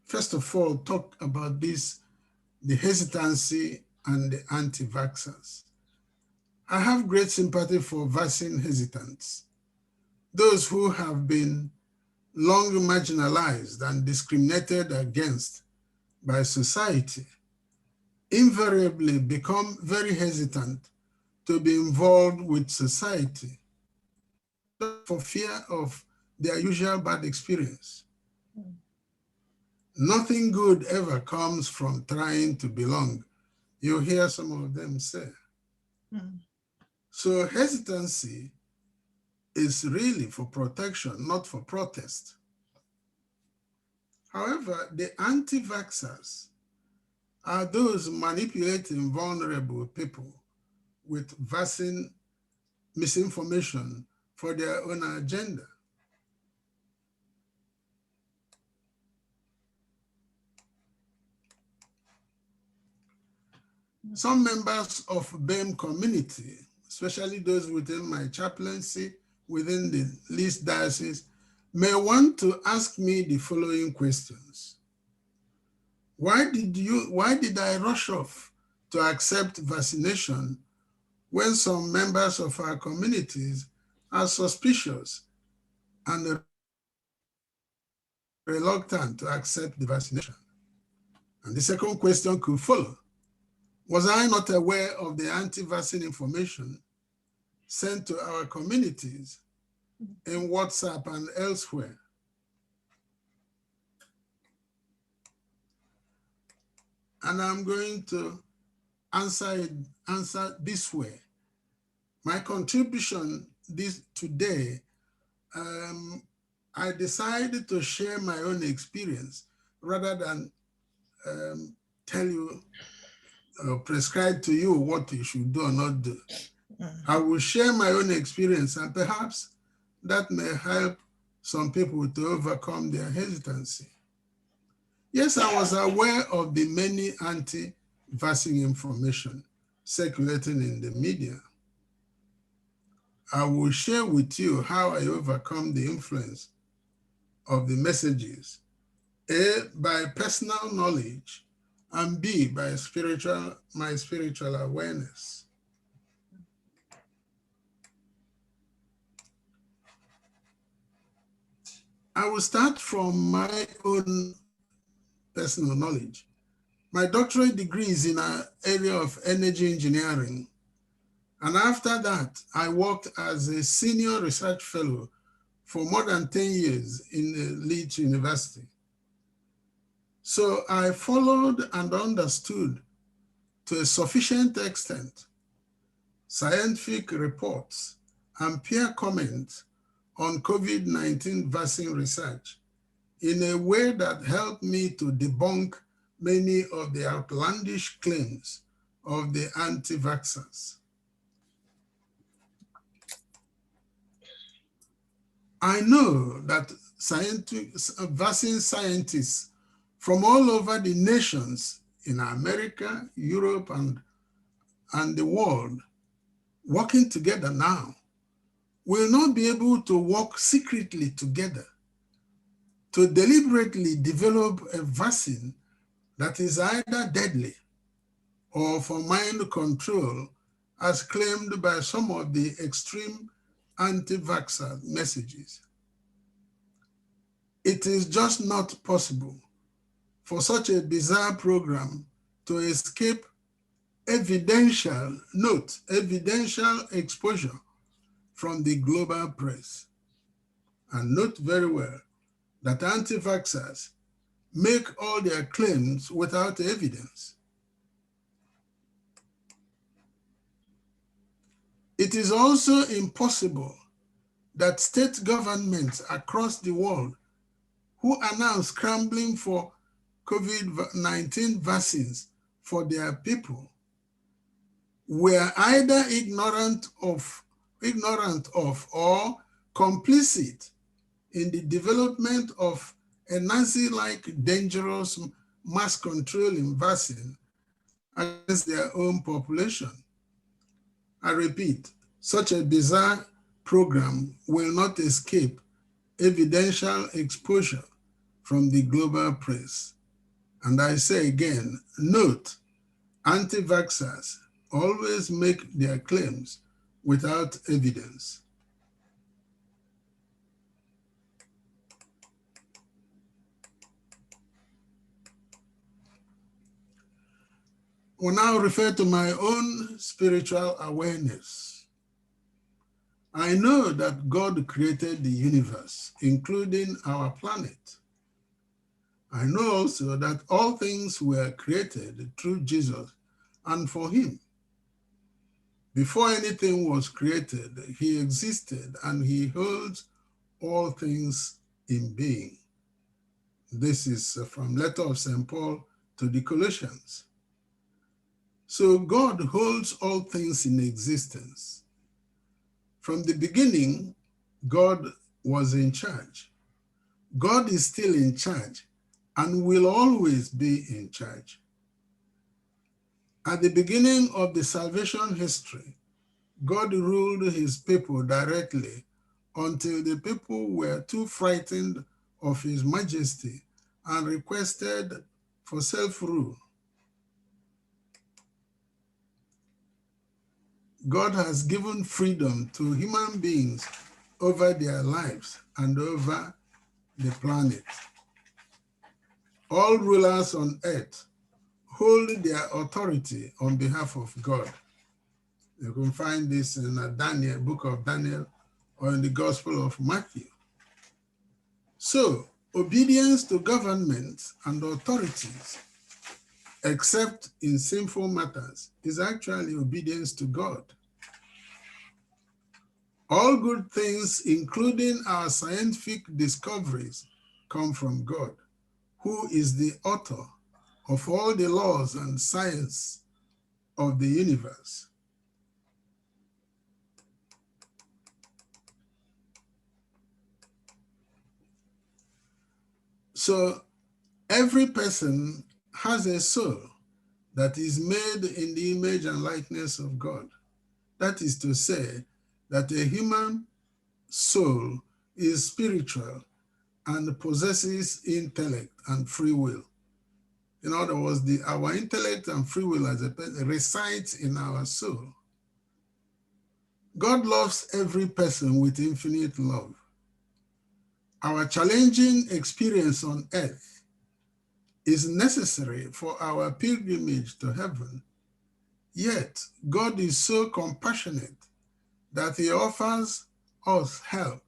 B: first of all talk about this, the hesitancy and the anti-vaxxers. I have great sympathy for vaccine hesitants, those who have been long marginalized and discriminated against by society, invariably become very hesitant to be involved with society for fear of their usual bad experience. Nothing good ever comes from trying to belong. You hear some of them say. So hesitancy is really for protection, not for protest. However, the anti-vaxxers are those manipulating vulnerable people with vaccine misinformation for their own agenda. Some members of BAME community, especially those within my chaplaincy, within the Leeds Diocese, may want to ask me the following questions. Why did I rush off to accept vaccination when some members of our communities are suspicious and reluctant to accept the vaccination? And the second question could follow. Was I not aware of the anti-vaccine information sent to our communities in WhatsApp and elsewhere? And I'm going to answer this way. My contribution today, I decided to share my own experience rather than tell you, prescribe to you what you should do or not do. I will share my own experience, and perhaps that may help some people to overcome their hesitancy. Yes, I was aware of the many anti-vaccine information circulating in the media. I will share with you how I overcome the influence of the messages, A, by personal knowledge, and B, by my spiritual awareness. I will start from my own personal knowledge. My doctorate degree is in an area of energy engineering. And after that, I worked as a senior research fellow for more than 10 years in Leeds University. So I followed and understood to a sufficient extent scientific reports and peer comments on COVID-19 vaccine research in a way that helped me to debunk many of the outlandish claims of the anti-vaxxers. I know that vaccine scientists from all over the nations in America, Europe, and the world working together now will not be able to work secretly together to deliberately develop a vaccine that is either deadly or for mind control, as claimed by some of the extreme anti-vaxxer messages. It is just not possible for such a bizarre program to escape evidential exposure from the global press. And note very well that anti-vaxxers make all their claims without evidence. It is also impossible that state governments across the world who are now scrambling for COVID-19 vaccines for their people were either ignorant of or complicit in the development of a Nazi-like dangerous mass controlling vaccine against their own population. I repeat, such a bizarre program will not escape evidential exposure from the global press. And I say again, note, anti-vaxxers always make their claims without evidence. Will now refer to my own spiritual awareness. I know that God created the universe, including our planet. I know also that all things were created through Jesus and for him. Before anything was created, he existed and he holds all things in being. This is from letter of St. Paul to the Colossians. So God holds all things in existence. From the beginning, God was in charge. God is still in charge and will always be in charge. At the beginning of the salvation history, God ruled his people directly until the people were too frightened of his majesty and requested for self-rule. God has given freedom to human beings over their lives and over the planet. All rulers on earth hold their authority on behalf of God. You can find this in the book of Daniel or in the Gospel of Matthew. So, obedience to governments and authorities, except in sinful matters, is actually obedience to God. All good things, including our scientific discoveries, come from God, who is the author of all the laws and science of the universe. So every person has a soul that is made in the image and likeness of God. That is to say that a human soul is spiritual and possesses intellect and free will. In other words, our intellect and free will as a person resides in our soul. God loves every person with infinite love. Our challenging experience on earth is necessary for our pilgrimage to heaven. Yet, God is so compassionate that he offers us help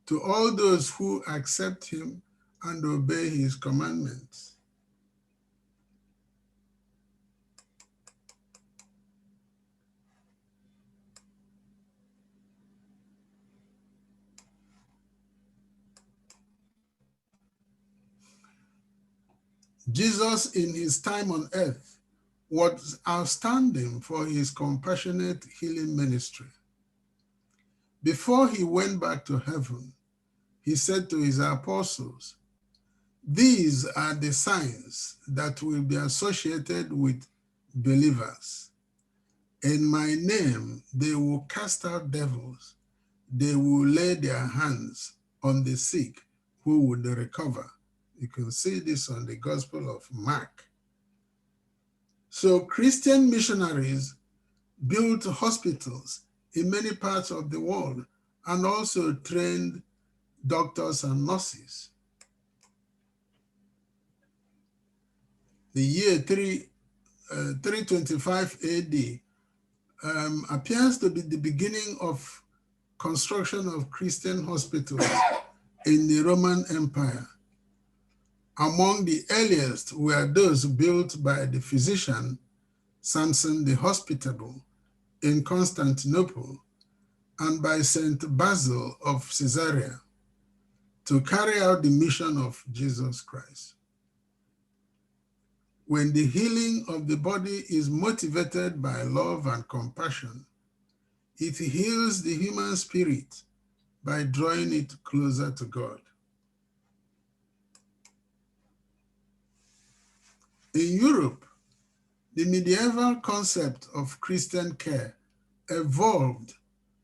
B: to all those who accept him and obey his commandments. Jesus in his time on earth was outstanding for his compassionate healing ministry. Before he went back to heaven, he said to his apostles, "These are the signs that will be associated with believers. In my name, they will cast out devils. They will lay their hands on the sick who would recover." You can see this on the Gospel of Mark. So Christian missionaries built hospitals in many parts of the world and also trained doctors and nurses. The year 325 AD appears to be the beginning of construction of Christian hospitals in the Roman Empire. Among the earliest were those built by the physician Samson the Hospitable in Constantinople and by Saint Basil of Caesarea to carry out the mission of Jesus Christ. When the healing of the body is motivated by love and compassion, it heals the human spirit by drawing it closer to God. In Europe, the medieval concept of Christian care evolved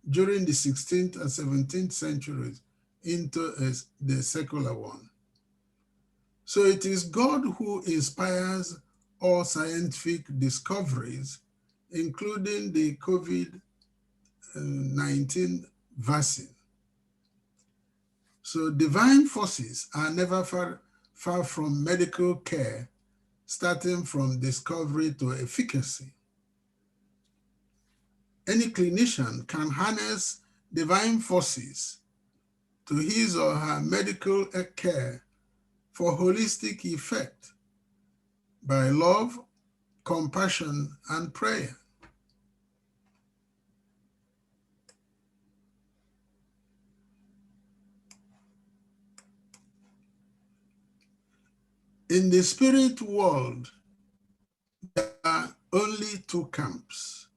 B: during the 16th and 17th centuries into the secular one. So it is God who inspires all scientific discoveries, including the COVID-19 vaccine. So divine forces are never far from medical care, starting from discovery to efficacy. Any clinician can harness divine forces to his or her medical care for holistic effect by love, compassion, and prayer. In the spirit world, there are only two camps: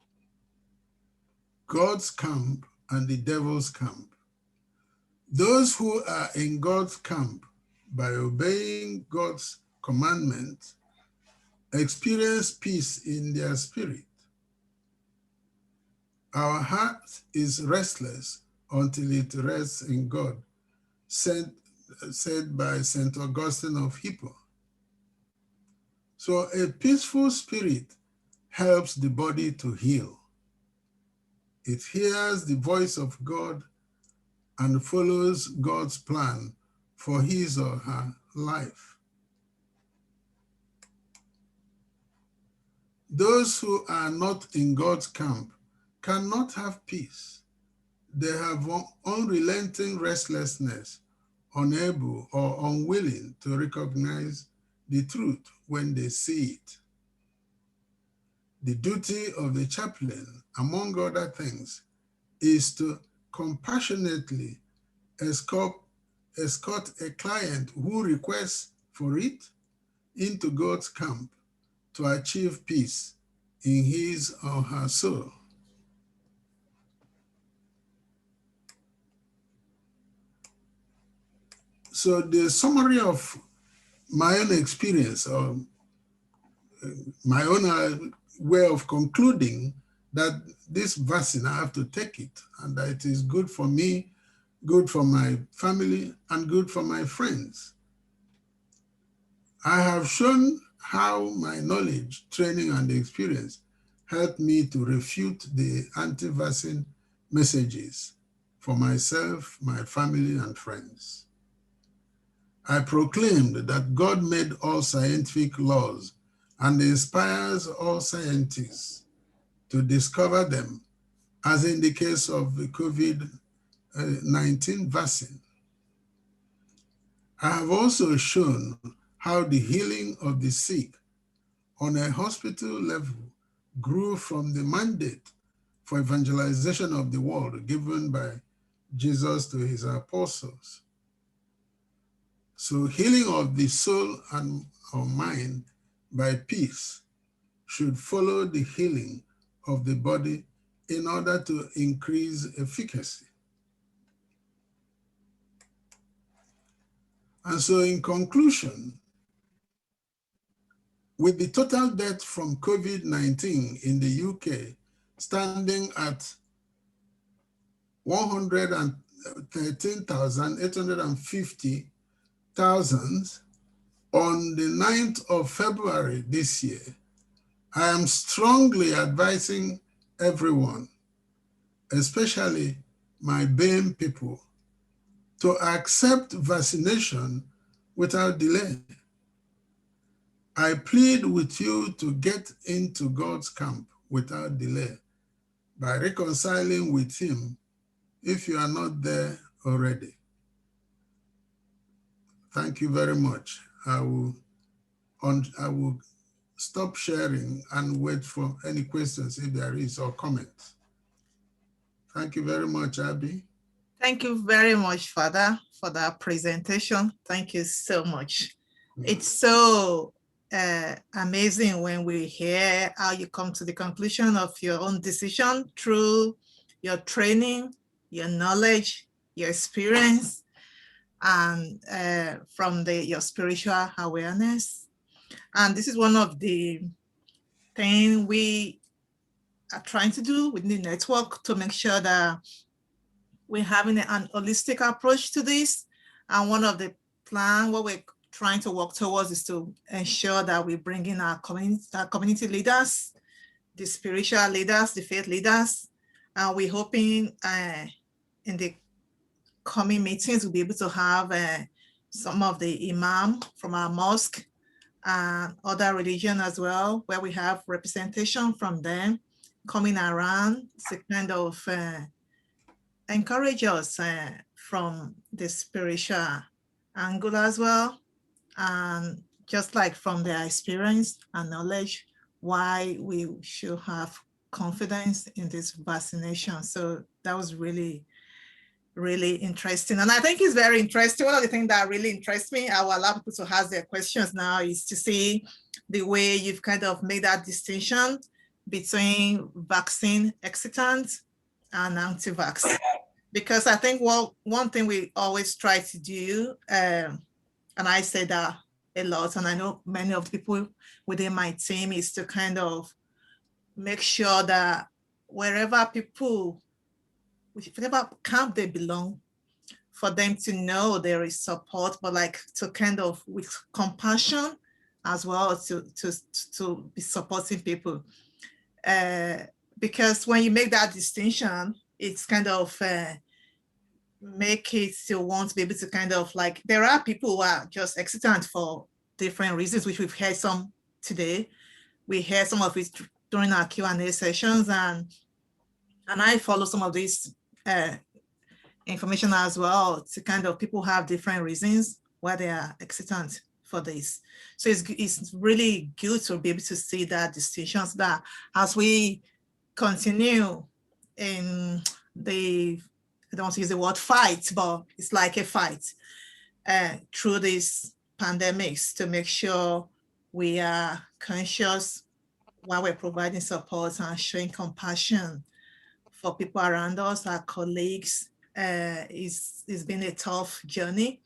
B: God's camp and the devil's camp. Those who are in God's camp by obeying God's commandments experience peace in their spirit. Our heart is restless until it rests in God, said by St. Augustine of Hippo. So a peaceful spirit helps the body to heal. It hears the voice of God and follows God's plan for his or her life. Those who are not in God's camp cannot have peace. They have unrelenting restlessness, unable or unwilling to recognize the truth when they see it. The duty of the chaplain, among other things, is to compassionately escort a client who requests for it into God's camp to achieve peace in his or her soul. So the summary of my own experience, or my own way of concluding that this vaccine, I have to take it, and that it is good for me, good for my family, and good for my friends. I have shown how my knowledge, training, and experience helped me to refute the anti-vaccine messages for myself, my family, and friends. I proclaimed that God made all scientific laws and inspires all scientists to discover them, as in the case of the COVID-19 vaccine. I have also shown how the healing of the sick on a hospital level grew from the mandate for evangelization of the world given by Jesus to his apostles. So healing of the soul and or mind by peace should follow the healing of the body in order to increase efficacy. And so in conclusion, with the total death from COVID-19 in the UK standing at 113,850 on the 9th of February this year, I am strongly advising everyone, especially my BAME people, to accept vaccination without delay. I plead with you to get into God's camp without delay by reconciling with him if you are not there already. Thank you very much. I will stop sharing and wait for any questions if there is or comments. Thank you very much, Abby.
A: Thank you very much, Father, for that presentation. Thank you so much. It's so amazing when we hear how you come to the conclusion of your own decision through your training, your knowledge, your experience, and from your spiritual awareness. And this is one of the things we are trying to do within the network to make sure that we're having an holistic approach to this. And one of the plan, what we're trying to work towards is to ensure that we bring in our community leaders, the spiritual leaders, the faith leaders. And we're hoping in the coming meetings, we'll be able to have some of the imam from our mosque and other religion as well, where we have representation from them coming around to kind of encourage us from the spiritual angle as well. And just like from their experience and knowledge, why we should have confidence in this vaccination. So that was really, really interesting. And I think it's very interesting. One of the things that really interests me, I will allow people to ask their questions now, is to see the way you've kind of made that distinction between vaccine hesitant and anti-vax. Because I think one thing we always try to do, and I say that a lot, and I know many of the people within my team, is to kind of make sure that wherever people, whatever camp they belong, for them to know there is support, but like to kind of with compassion as well to be supporting people. Because when you make that distinction, it's kind of make it to want to be able to kind of like, there are people who are just hesitant for different reasons, which we've heard some today. We heard some of it during our Q&A sessions, and I follow some of this information as well, to kind of people have different reasons why they are hesitant for this. So it's really good to be able to see that distinctions, that as we continue in the, I don't want to use the word fight, but it's like a fight through these pandemics, to make sure we are conscious while we're providing support and showing compassion for people around us, our colleagues. It's been a tough journey,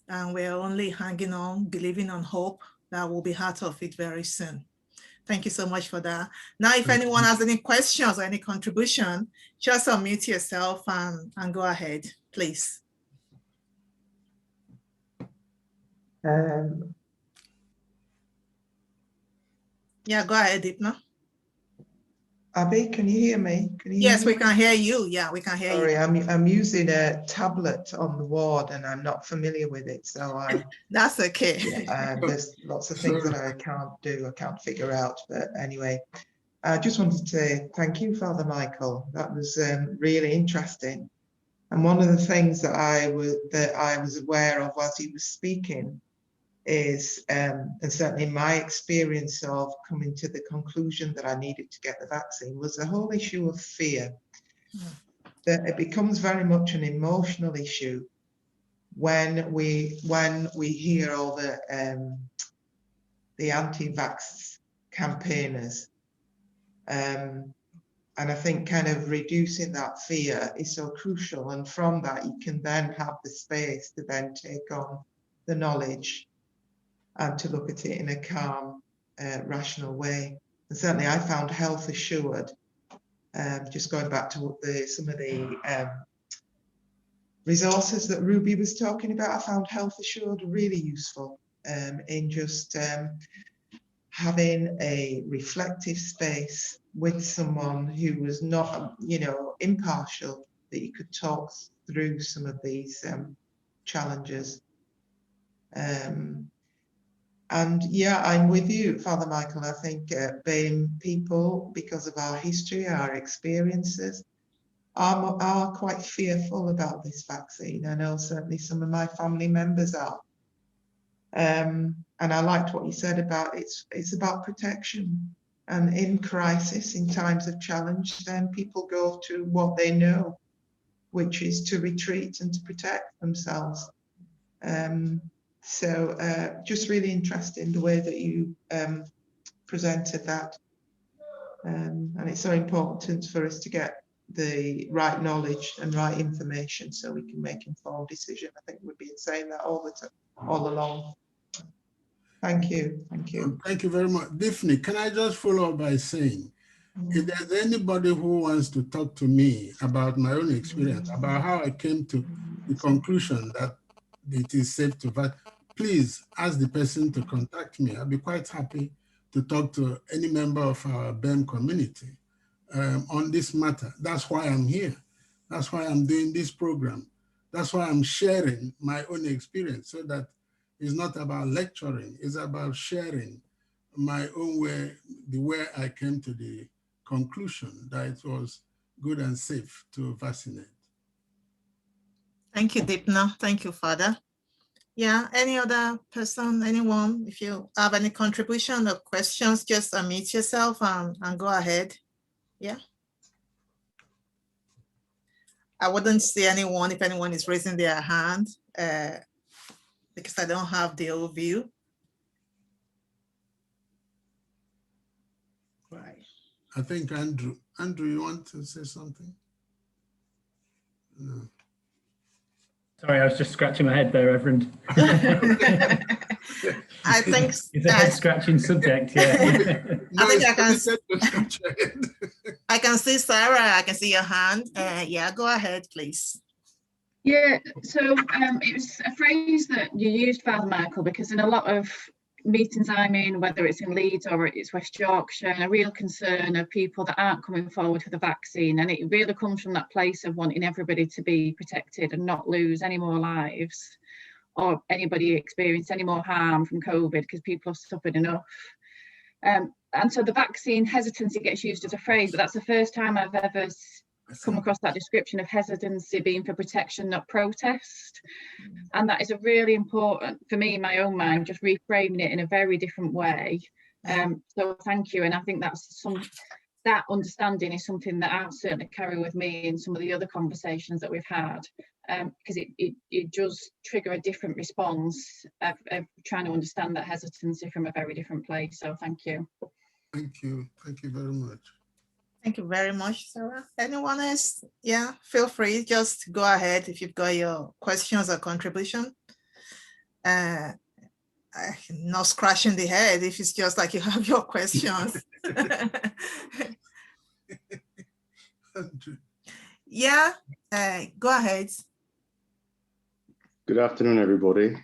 A: and we're only hanging on, believing on hope that we'll be out of it very soon. Thank you so much for that. Now, if anyone has any questions or any contribution, just unmute yourself and go ahead, please. Yeah, go ahead, Deepna.
D: Abby, can you hear me?
A: Yes, we can hear you. Yeah, we can hear you.
D: Sorry, I'm using a tablet on the ward and I'm not familiar with it, so
A: that's okay.
D: There's lots of things that I can't do, I can't figure out. But anyway, I just wanted to thank you, Father Michael. That was really interesting. And one of the things that I was aware of whilst he was speaking is, and certainly my experience of coming to the conclusion that I needed to get the vaccine, was the whole issue of fear. That it becomes very much an emotional issue when we hear all the anti-vax campaigners. And I think kind of reducing that fear is so crucial. And from that, you can then have the space to then take on the knowledge and to look at it in a calm, rational way. And certainly I found Health Assured, just going back to some of the resources that Ruby was talking about, I found Health Assured really useful in just having a reflective space with someone who was not, impartial, that you could talk through some of these challenges. And yeah, I'm with you, Father Michael. I think BAME people, because of our history, our experiences, are quite fearful about this vaccine. I know certainly some of my family members are. And I liked what you said about it's about protection. And in crisis, in times of challenge, then people go to what they know, which is to retreat and to protect themselves. So just really interesting the way that you presented that. And it's so important for us to get the right knowledge and right information so we can make informed decisions. I think we've been saying that all along. Thank you. Thank you.
B: Thank you very much. Daphne, can I just follow up by saying, if there's anybody who wants to talk to me about my own experience, about how I came to the conclusion that it is safe to vaccine, please ask the person to contact me. I'll be quite happy to talk to any member of our BEM community on this matter. That's why I'm here. That's why I'm doing this program. That's why I'm sharing my own experience, so that it's not about lecturing, it's about sharing my own way, the way I came to the conclusion that it was good and safe to vaccinate.
A: Thank you, Deepna. Thank you, Father. Yeah, any other person, anyone, if you have any contribution or questions, just unmute yourself and go ahead. Yeah. I wouldn't see anyone if anyone is raising their hand because I don't have the overview. Right.
B: I think Andrew, you want to say something? No.
M: Sorry, I was just scratching my head there, Reverend.
A: I think
M: it's a head scratching subject. Yeah.
B: No,
A: I think I can see Sarah. I can see your hand. Yeah, go ahead, please.
N: Yeah, so it was a phrase that you used, Father Michael, because in a lot of meetings I'm in, whether it's in Leeds or it's West Yorkshire, and a real concern of people that aren't coming forward for the vaccine, and it really comes from that place of wanting everybody to be protected and not lose any more lives or anybody experience any more harm from COVID, because people have suffered enough. And so the vaccine hesitancy gets used as a phrase, but that's the first time I've ever come across that description of hesitancy being for protection, not protest. And that is a really important, for me in my own mind, just reframing it in a very different way. So thank you. And I think that understanding is something that I'll certainly carry with me in some of the other conversations that we've had, because it does trigger a different response of trying to understand that hesitancy from a very different place. So thank you.
B: Thank you. Thank you very much.
A: Thank you very much, Sarah. Anyone else? Yeah, feel free. Just go ahead if you've got your questions or contribution. Not scratching the head if it's just like you have your questions. Yeah, go ahead.
O: Good afternoon, everybody.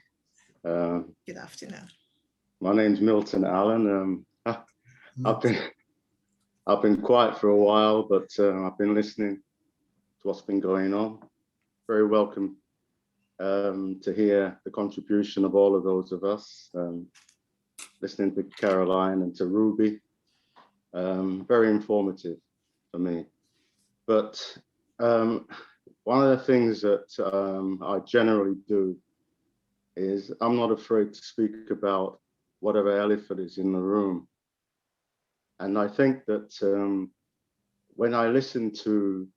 A: Good afternoon.
O: My name's Milton Allen. I've been quiet for a while, but I've been listening to what's been going on. Very welcome to hear the contribution of all of those of us, listening to Caroline and to Ruby. Very informative for me. But one of the things that I generally do is I'm not afraid to speak about whatever elephant is in the room. And I think that when I listen to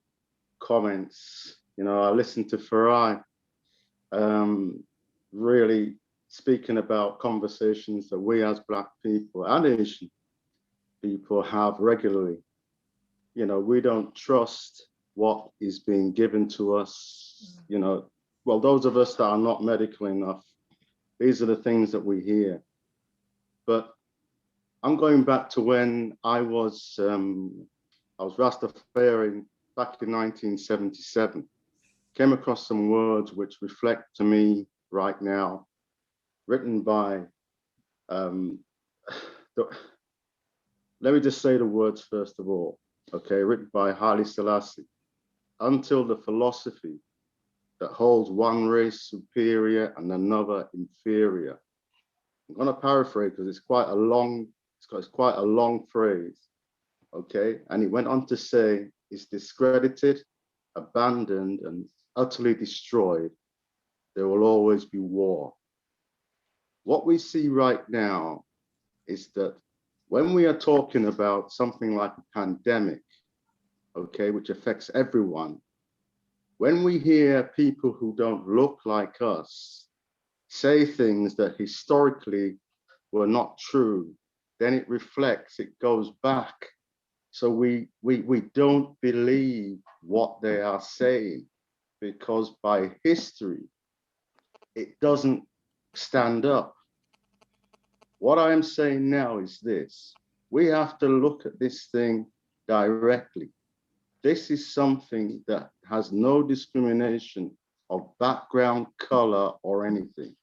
O: comments, you know, I listen to Farai really speaking about conversations that we as Black people and Asian people have regularly. You know, we don't trust what is being given to us. You know, well, those of us that are not medical enough, these are the things that we hear. But I'm going back to when I was Rastafarian back in 1977. Came across some words which reflect to me right now, written by, let me just say the words first of all, okay, written by Haile Selassie. Until the philosophy that holds one race superior and another inferior. I'm going to paraphrase because it's quite a long, it's quite a long phrase, okay? And it went on to say, it's discredited, abandoned, and utterly destroyed. There will always be war. What we see right now is that when we are talking about something like a pandemic, okay, which affects everyone, when we hear people who don't look like us say things that historically were not true, then it reflects, it goes back. So we don't believe what they are saying, because by history, it doesn't stand up. What I am saying now is this: we have to look at this thing directly. This is something that has no discrimination of background, color, or anything.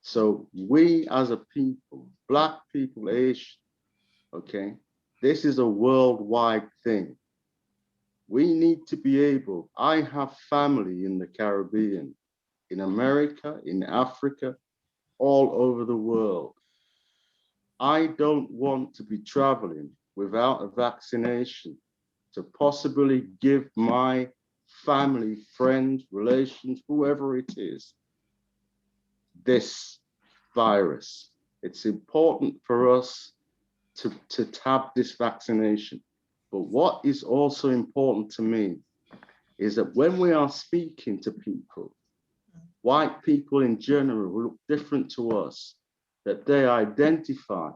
O: So we as a people, Black people, Asian, okay, this is a worldwide thing. We need to be able, I have family in the Caribbean, in America, in Africa, all over the world. I don't want to be traveling without a vaccination to possibly give my family, friends, relations, whoever it is, this virus. It's important for us to have this vaccination. But what is also important to me is that when we are speaking to people, white people in general who look different to us, that they identify,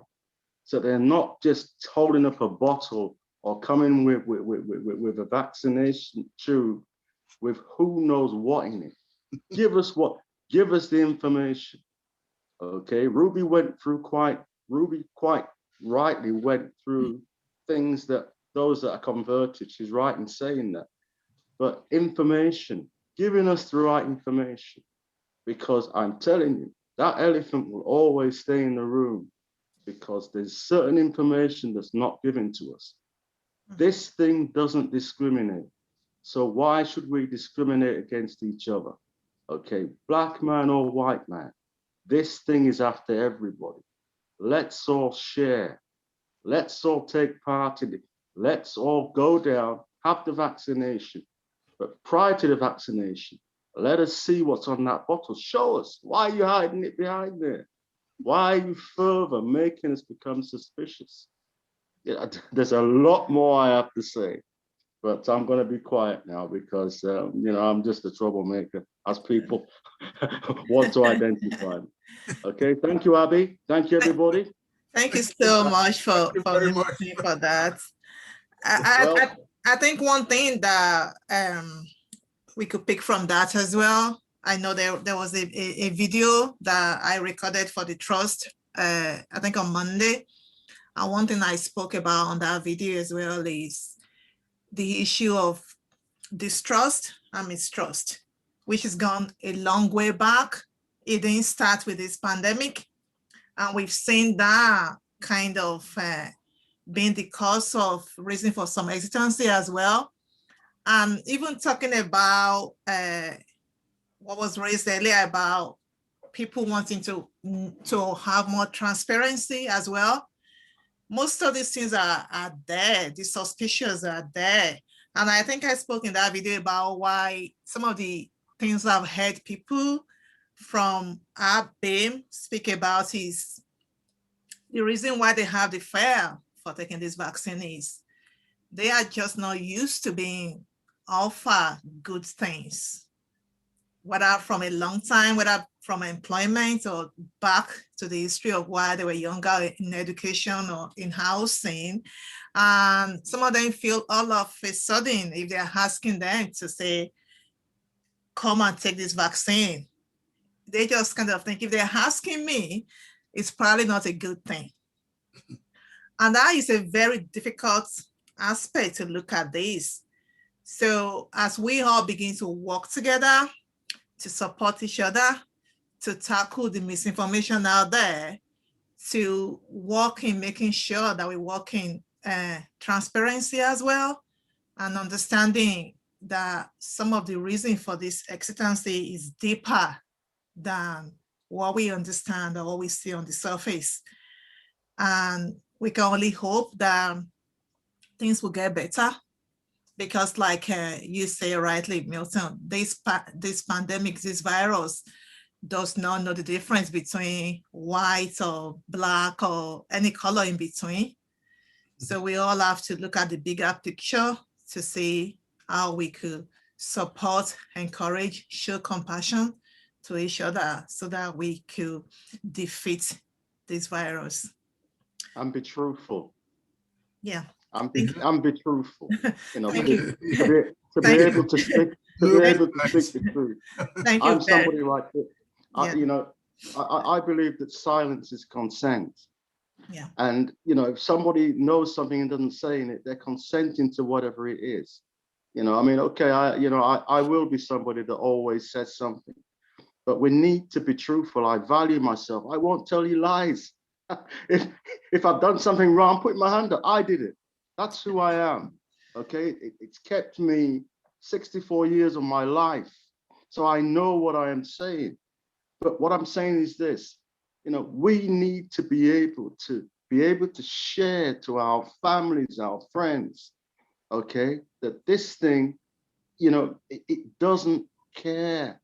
O: so they're not just holding up a bottle or coming with a vaccination tube with who knows what in it. Give us the information. Okay, Ruby quite rightly went through things that those that are converted, she's right in saying that. But information, giving us the right information, because I'm telling you, that elephant will always stay in the room because there's certain information that's not given to us. This thing doesn't discriminate. So why should we discriminate against each other? Okay, Black man or white man, this thing is after everybody. Let's all share. Let's all take part in it. Let's all go down, have the vaccination. But prior to the vaccination, let us see what's on that bottle. Show us. Why are you hiding it behind there? Why are you further making us become suspicious? Yeah, there's a lot more I have to say, but I'm going to be quiet now because, you know, I'm just a troublemaker, as people want to identify me. Okay, thank you, Abby. Thank you, everybody.
A: Thank you so much for that. I think one thing that we could pick from that as well, I know there was a video that I recorded for the Trust, I think on Monday. And one thing I spoke about on that video as well is the issue of distrust and mistrust, which has gone a long way back. It didn't start with this pandemic. And we've seen that kind of being the cause of reason for some hesitancy as well. And even talking about what was raised earlier about people wanting to have more transparency as well. Most of these things are there, the suspicions are there. And I think I spoke in that video about why some of the things I've heard people from our BAME speak about is the reason why they have the fear for taking this vaccine is they are just not used to being offered good things, whether from a long time, whether from employment or back to the history of why they were younger in education or in housing. And some of them feel all of a sudden, if they're asking them to say, come and take this vaccine, they just kind of think if they're asking me, it's probably not a good thing. And that is a very difficult aspect to look at this. So as we all begin to work together to support each other, to tackle the misinformation out there, to work in making sure that we work in transparency as well, and understanding that some of the reason for this hesitancy is deeper than what we understand or what we see on the surface. And we can only hope that things will get better, because like you say rightly, Milton, this pandemic, this virus does not know the difference between white or black or any color in between. So we all have to look at the bigger picture to see how we could support, encourage, show compassion to each other so that we could defeat this virus.
O: And be truthful.
A: Yeah.
O: And be truthful. You know,
A: Thank you.
O: to be able to speak the truth.
A: Thank you.
O: I'm somebody like this.
A: Yeah.
O: You know, I believe that silence is consent.
A: Yeah.
O: And you know, if somebody knows something and doesn't say it, they're consenting to whatever it is. You know, I mean, okay, I will be somebody that always says something, but we need to be truthful. I value myself. I won't tell you lies. if I've done something wrong, put my hand up. I did it. That's who I am. Okay, it's kept me 64 years of my life, so I know what I am saying. But what I'm saying is this: you know, we need to be able to share to our families, our friends, okay, that this thing, you know, it doesn't care.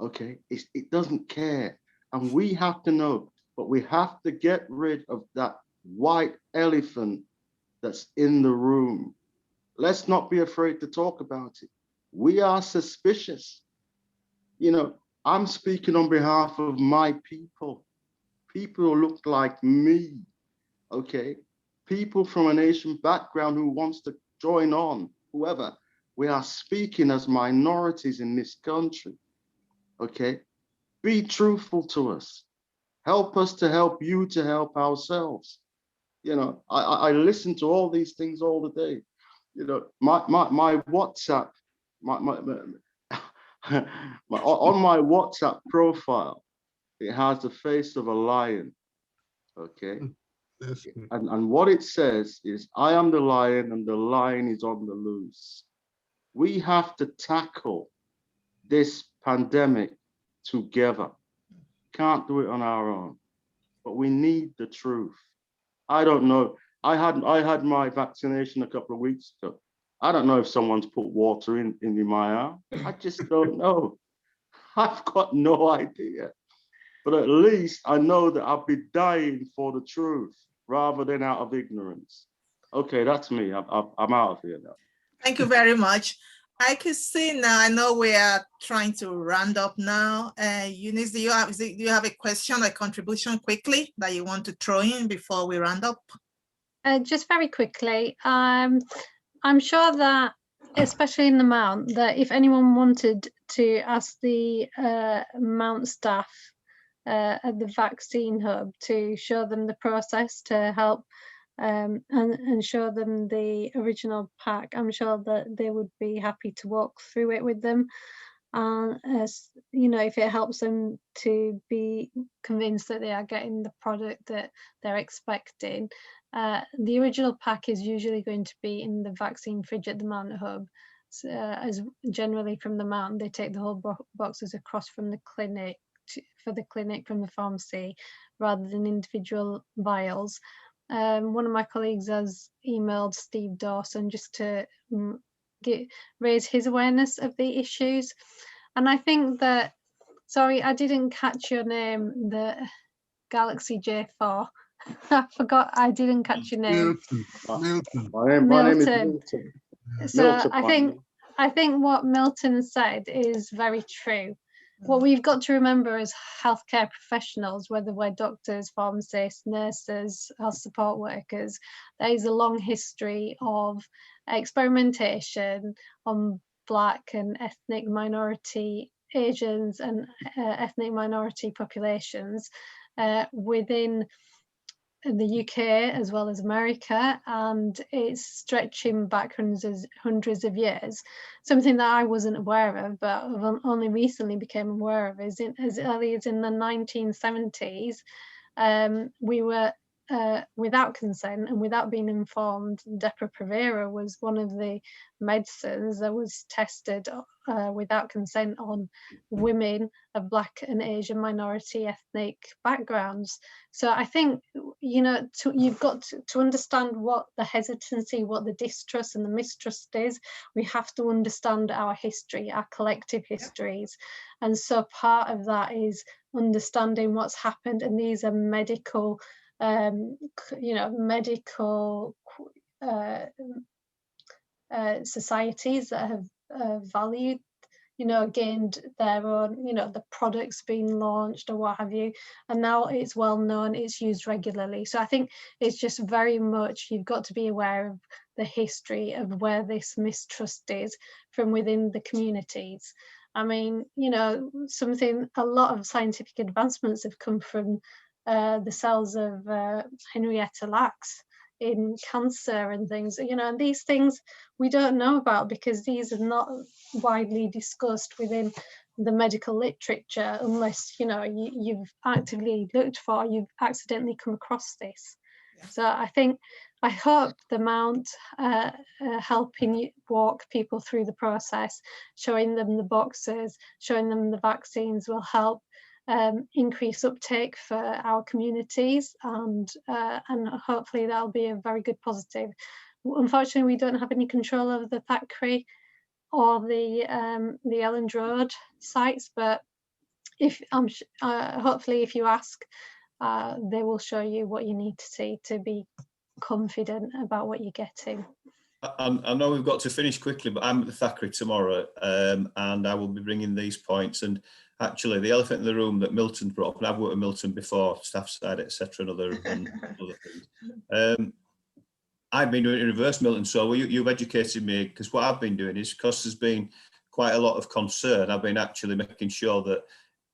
O: Okay, it doesn't care, and we have to know. But we have to get rid of that white elephant that's in the room. Let's not be afraid to talk about it. We are suspicious. You know, I'm speaking on behalf of my people who look like me, okay? People from an Asian background who wants to join on, whoever. We are speaking as minorities in this country, okay? Be truthful to us. Help us to help you to help ourselves. You know, I listen to all these things all the day. You know, my WhatsApp, on my WhatsApp profile, it has the face of a lion, okay? And what it says is, I am the lion and the lion is on the loose. We have to tackle this pandemic together. Can't do it on our own, but we need the truth. I don't know. I had my vaccination a couple of weeks ago. I don't know if someone's put water in my arm. I just don't know. I've got no idea. But at least I know that I'll be dying for the truth rather than out of ignorance. Okay, that's me. I'm out of here now.
A: Thank you very much. I can see now, I know we are trying to round up now. Eunice, do you have a question or contribution quickly that you want to throw in before we round up?
L: Just very quickly, I'm sure that, especially in the Mount, that if anyone wanted to ask the Mount staff at the vaccine hub to show them the process to help and show them the original pack, I'm sure that they would be happy to walk through it with them. And you know, if it helps them to be convinced that they are getting the product that they're expecting. The original pack is usually going to be in the vaccine fridge at the Mount Hub. As generally from the Mount, they take the whole boxes across from the clinic for the clinic from the pharmacy rather than individual vials. One of my colleagues has emailed Steve Dawson just to raise his awareness of the issues. And I think that, sorry, I didn't catch your name, the Galaxy J4. I forgot, I didn't catch your name.
O: Milton. My name is Milton.
L: So
O: Milton,
L: I think what Milton said is very true. What we've got to remember as healthcare professionals, whether we're doctors, pharmacists, nurses, health support workers, there is a long history of experimentation on Black and ethnic minority Asians and ethnic minority populations within the UK as well as America, and it's stretching back hundreds of years. Something that I wasn't aware of, but only recently became aware of, is as early as in the 1970s, we were without consent and without being informed, Depo-Provera was one of the medicines that was tested without consent on women of Black and Asian minority ethnic backgrounds. So I think, you know, you've got to understand what the hesitancy, what the distrust and the mistrust is. We have to understand our history, our collective histories. And so part of that is understanding what's happened, and these are medical you know, medical societies that have valued, you know, gained their own, you know, the products being launched or what have you, and now it's well known, it's used regularly. So I think it's just very much, you've got to be aware of the history of where this mistrust is from within the communities. I mean, you know, a lot of scientific advancements have come from the cells of Henrietta Lacks in cancer and things, you know, and these things we don't know about because these are not widely discussed within the medical literature unless, you know, you've actively looked for, you've accidentally come across this. So I hope the Mount helping you walk people through the process, showing them the boxes, showing them the vaccines will help increase uptake for our communities, and hopefully that'll be a very good positive. Unfortunately, we don't have any control over the Thackeray or the Elland Road sites, but if hopefully if you ask, they will show you what you need to see to be confident about what you're getting.
I: I know we've got to finish quickly, but I'm at the Thackeray tomorrow, and I will be bringing these points. And actually, the elephant in the room that Milton brought up, and I've worked with Milton before, staff side, etc., and other things. I've been doing it in reverse, Milton. So you've educated me, because what I've been doing is, because there's been quite a lot of concern, I've been actually making sure that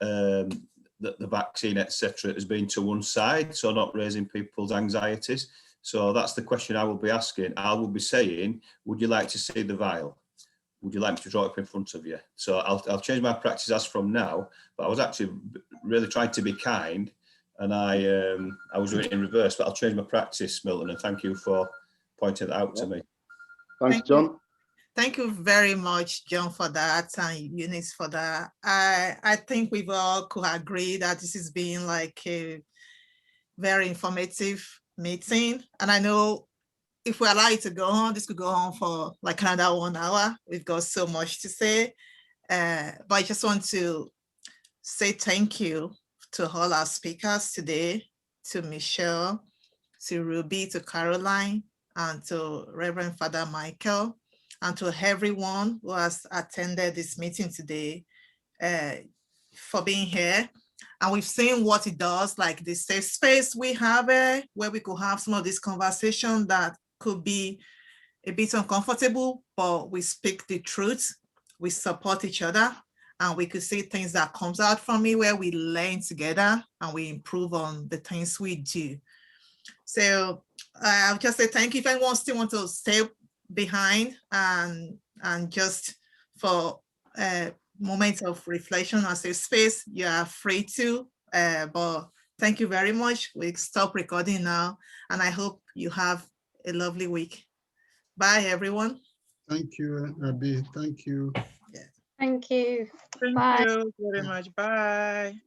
I: that the vaccine, etc., has been to one side, so not raising people's anxieties. So that's the question I will be asking. I will be saying, would you like to see the vial? Would you like me to draw it up in front of you? So I'll change my practice as from now, but I was actually really trying to be kind, and I was doing it in reverse, but I'll change my practice, Milton, and thank you for pointing that out to me.
O: Thanks, John.
A: Thank you very much, John, for that, and Eunice for that. I think we've all could agree that this has been like a very informative meeting. And I know if we allow it to go on, this could go on for like another 1 hour. We've got so much to say. But I just want to say thank you to all our speakers today, to Michelle, to Ruby, to Caroline, and to Reverend Father Michael, and to everyone who has attended this meeting today for being here. And we've seen what it does, like the safe space we have where we could have some of this conversation that could be a bit uncomfortable, but we speak the truth, we support each other, and we could see things that comes out from it where we learn together and we improve on the things we do. So I'll just say thank you. If anyone still want to stay behind and just for moments of reflection or safe space, you are free to, but thank you very much. We stop recording now, and I hope you have a lovely week. Bye, everyone.
B: Thank you, Abby. Thank you.
A: Yeah.
L: Thank you.
K: Thank
L: Bye.
K: you very much. Bye.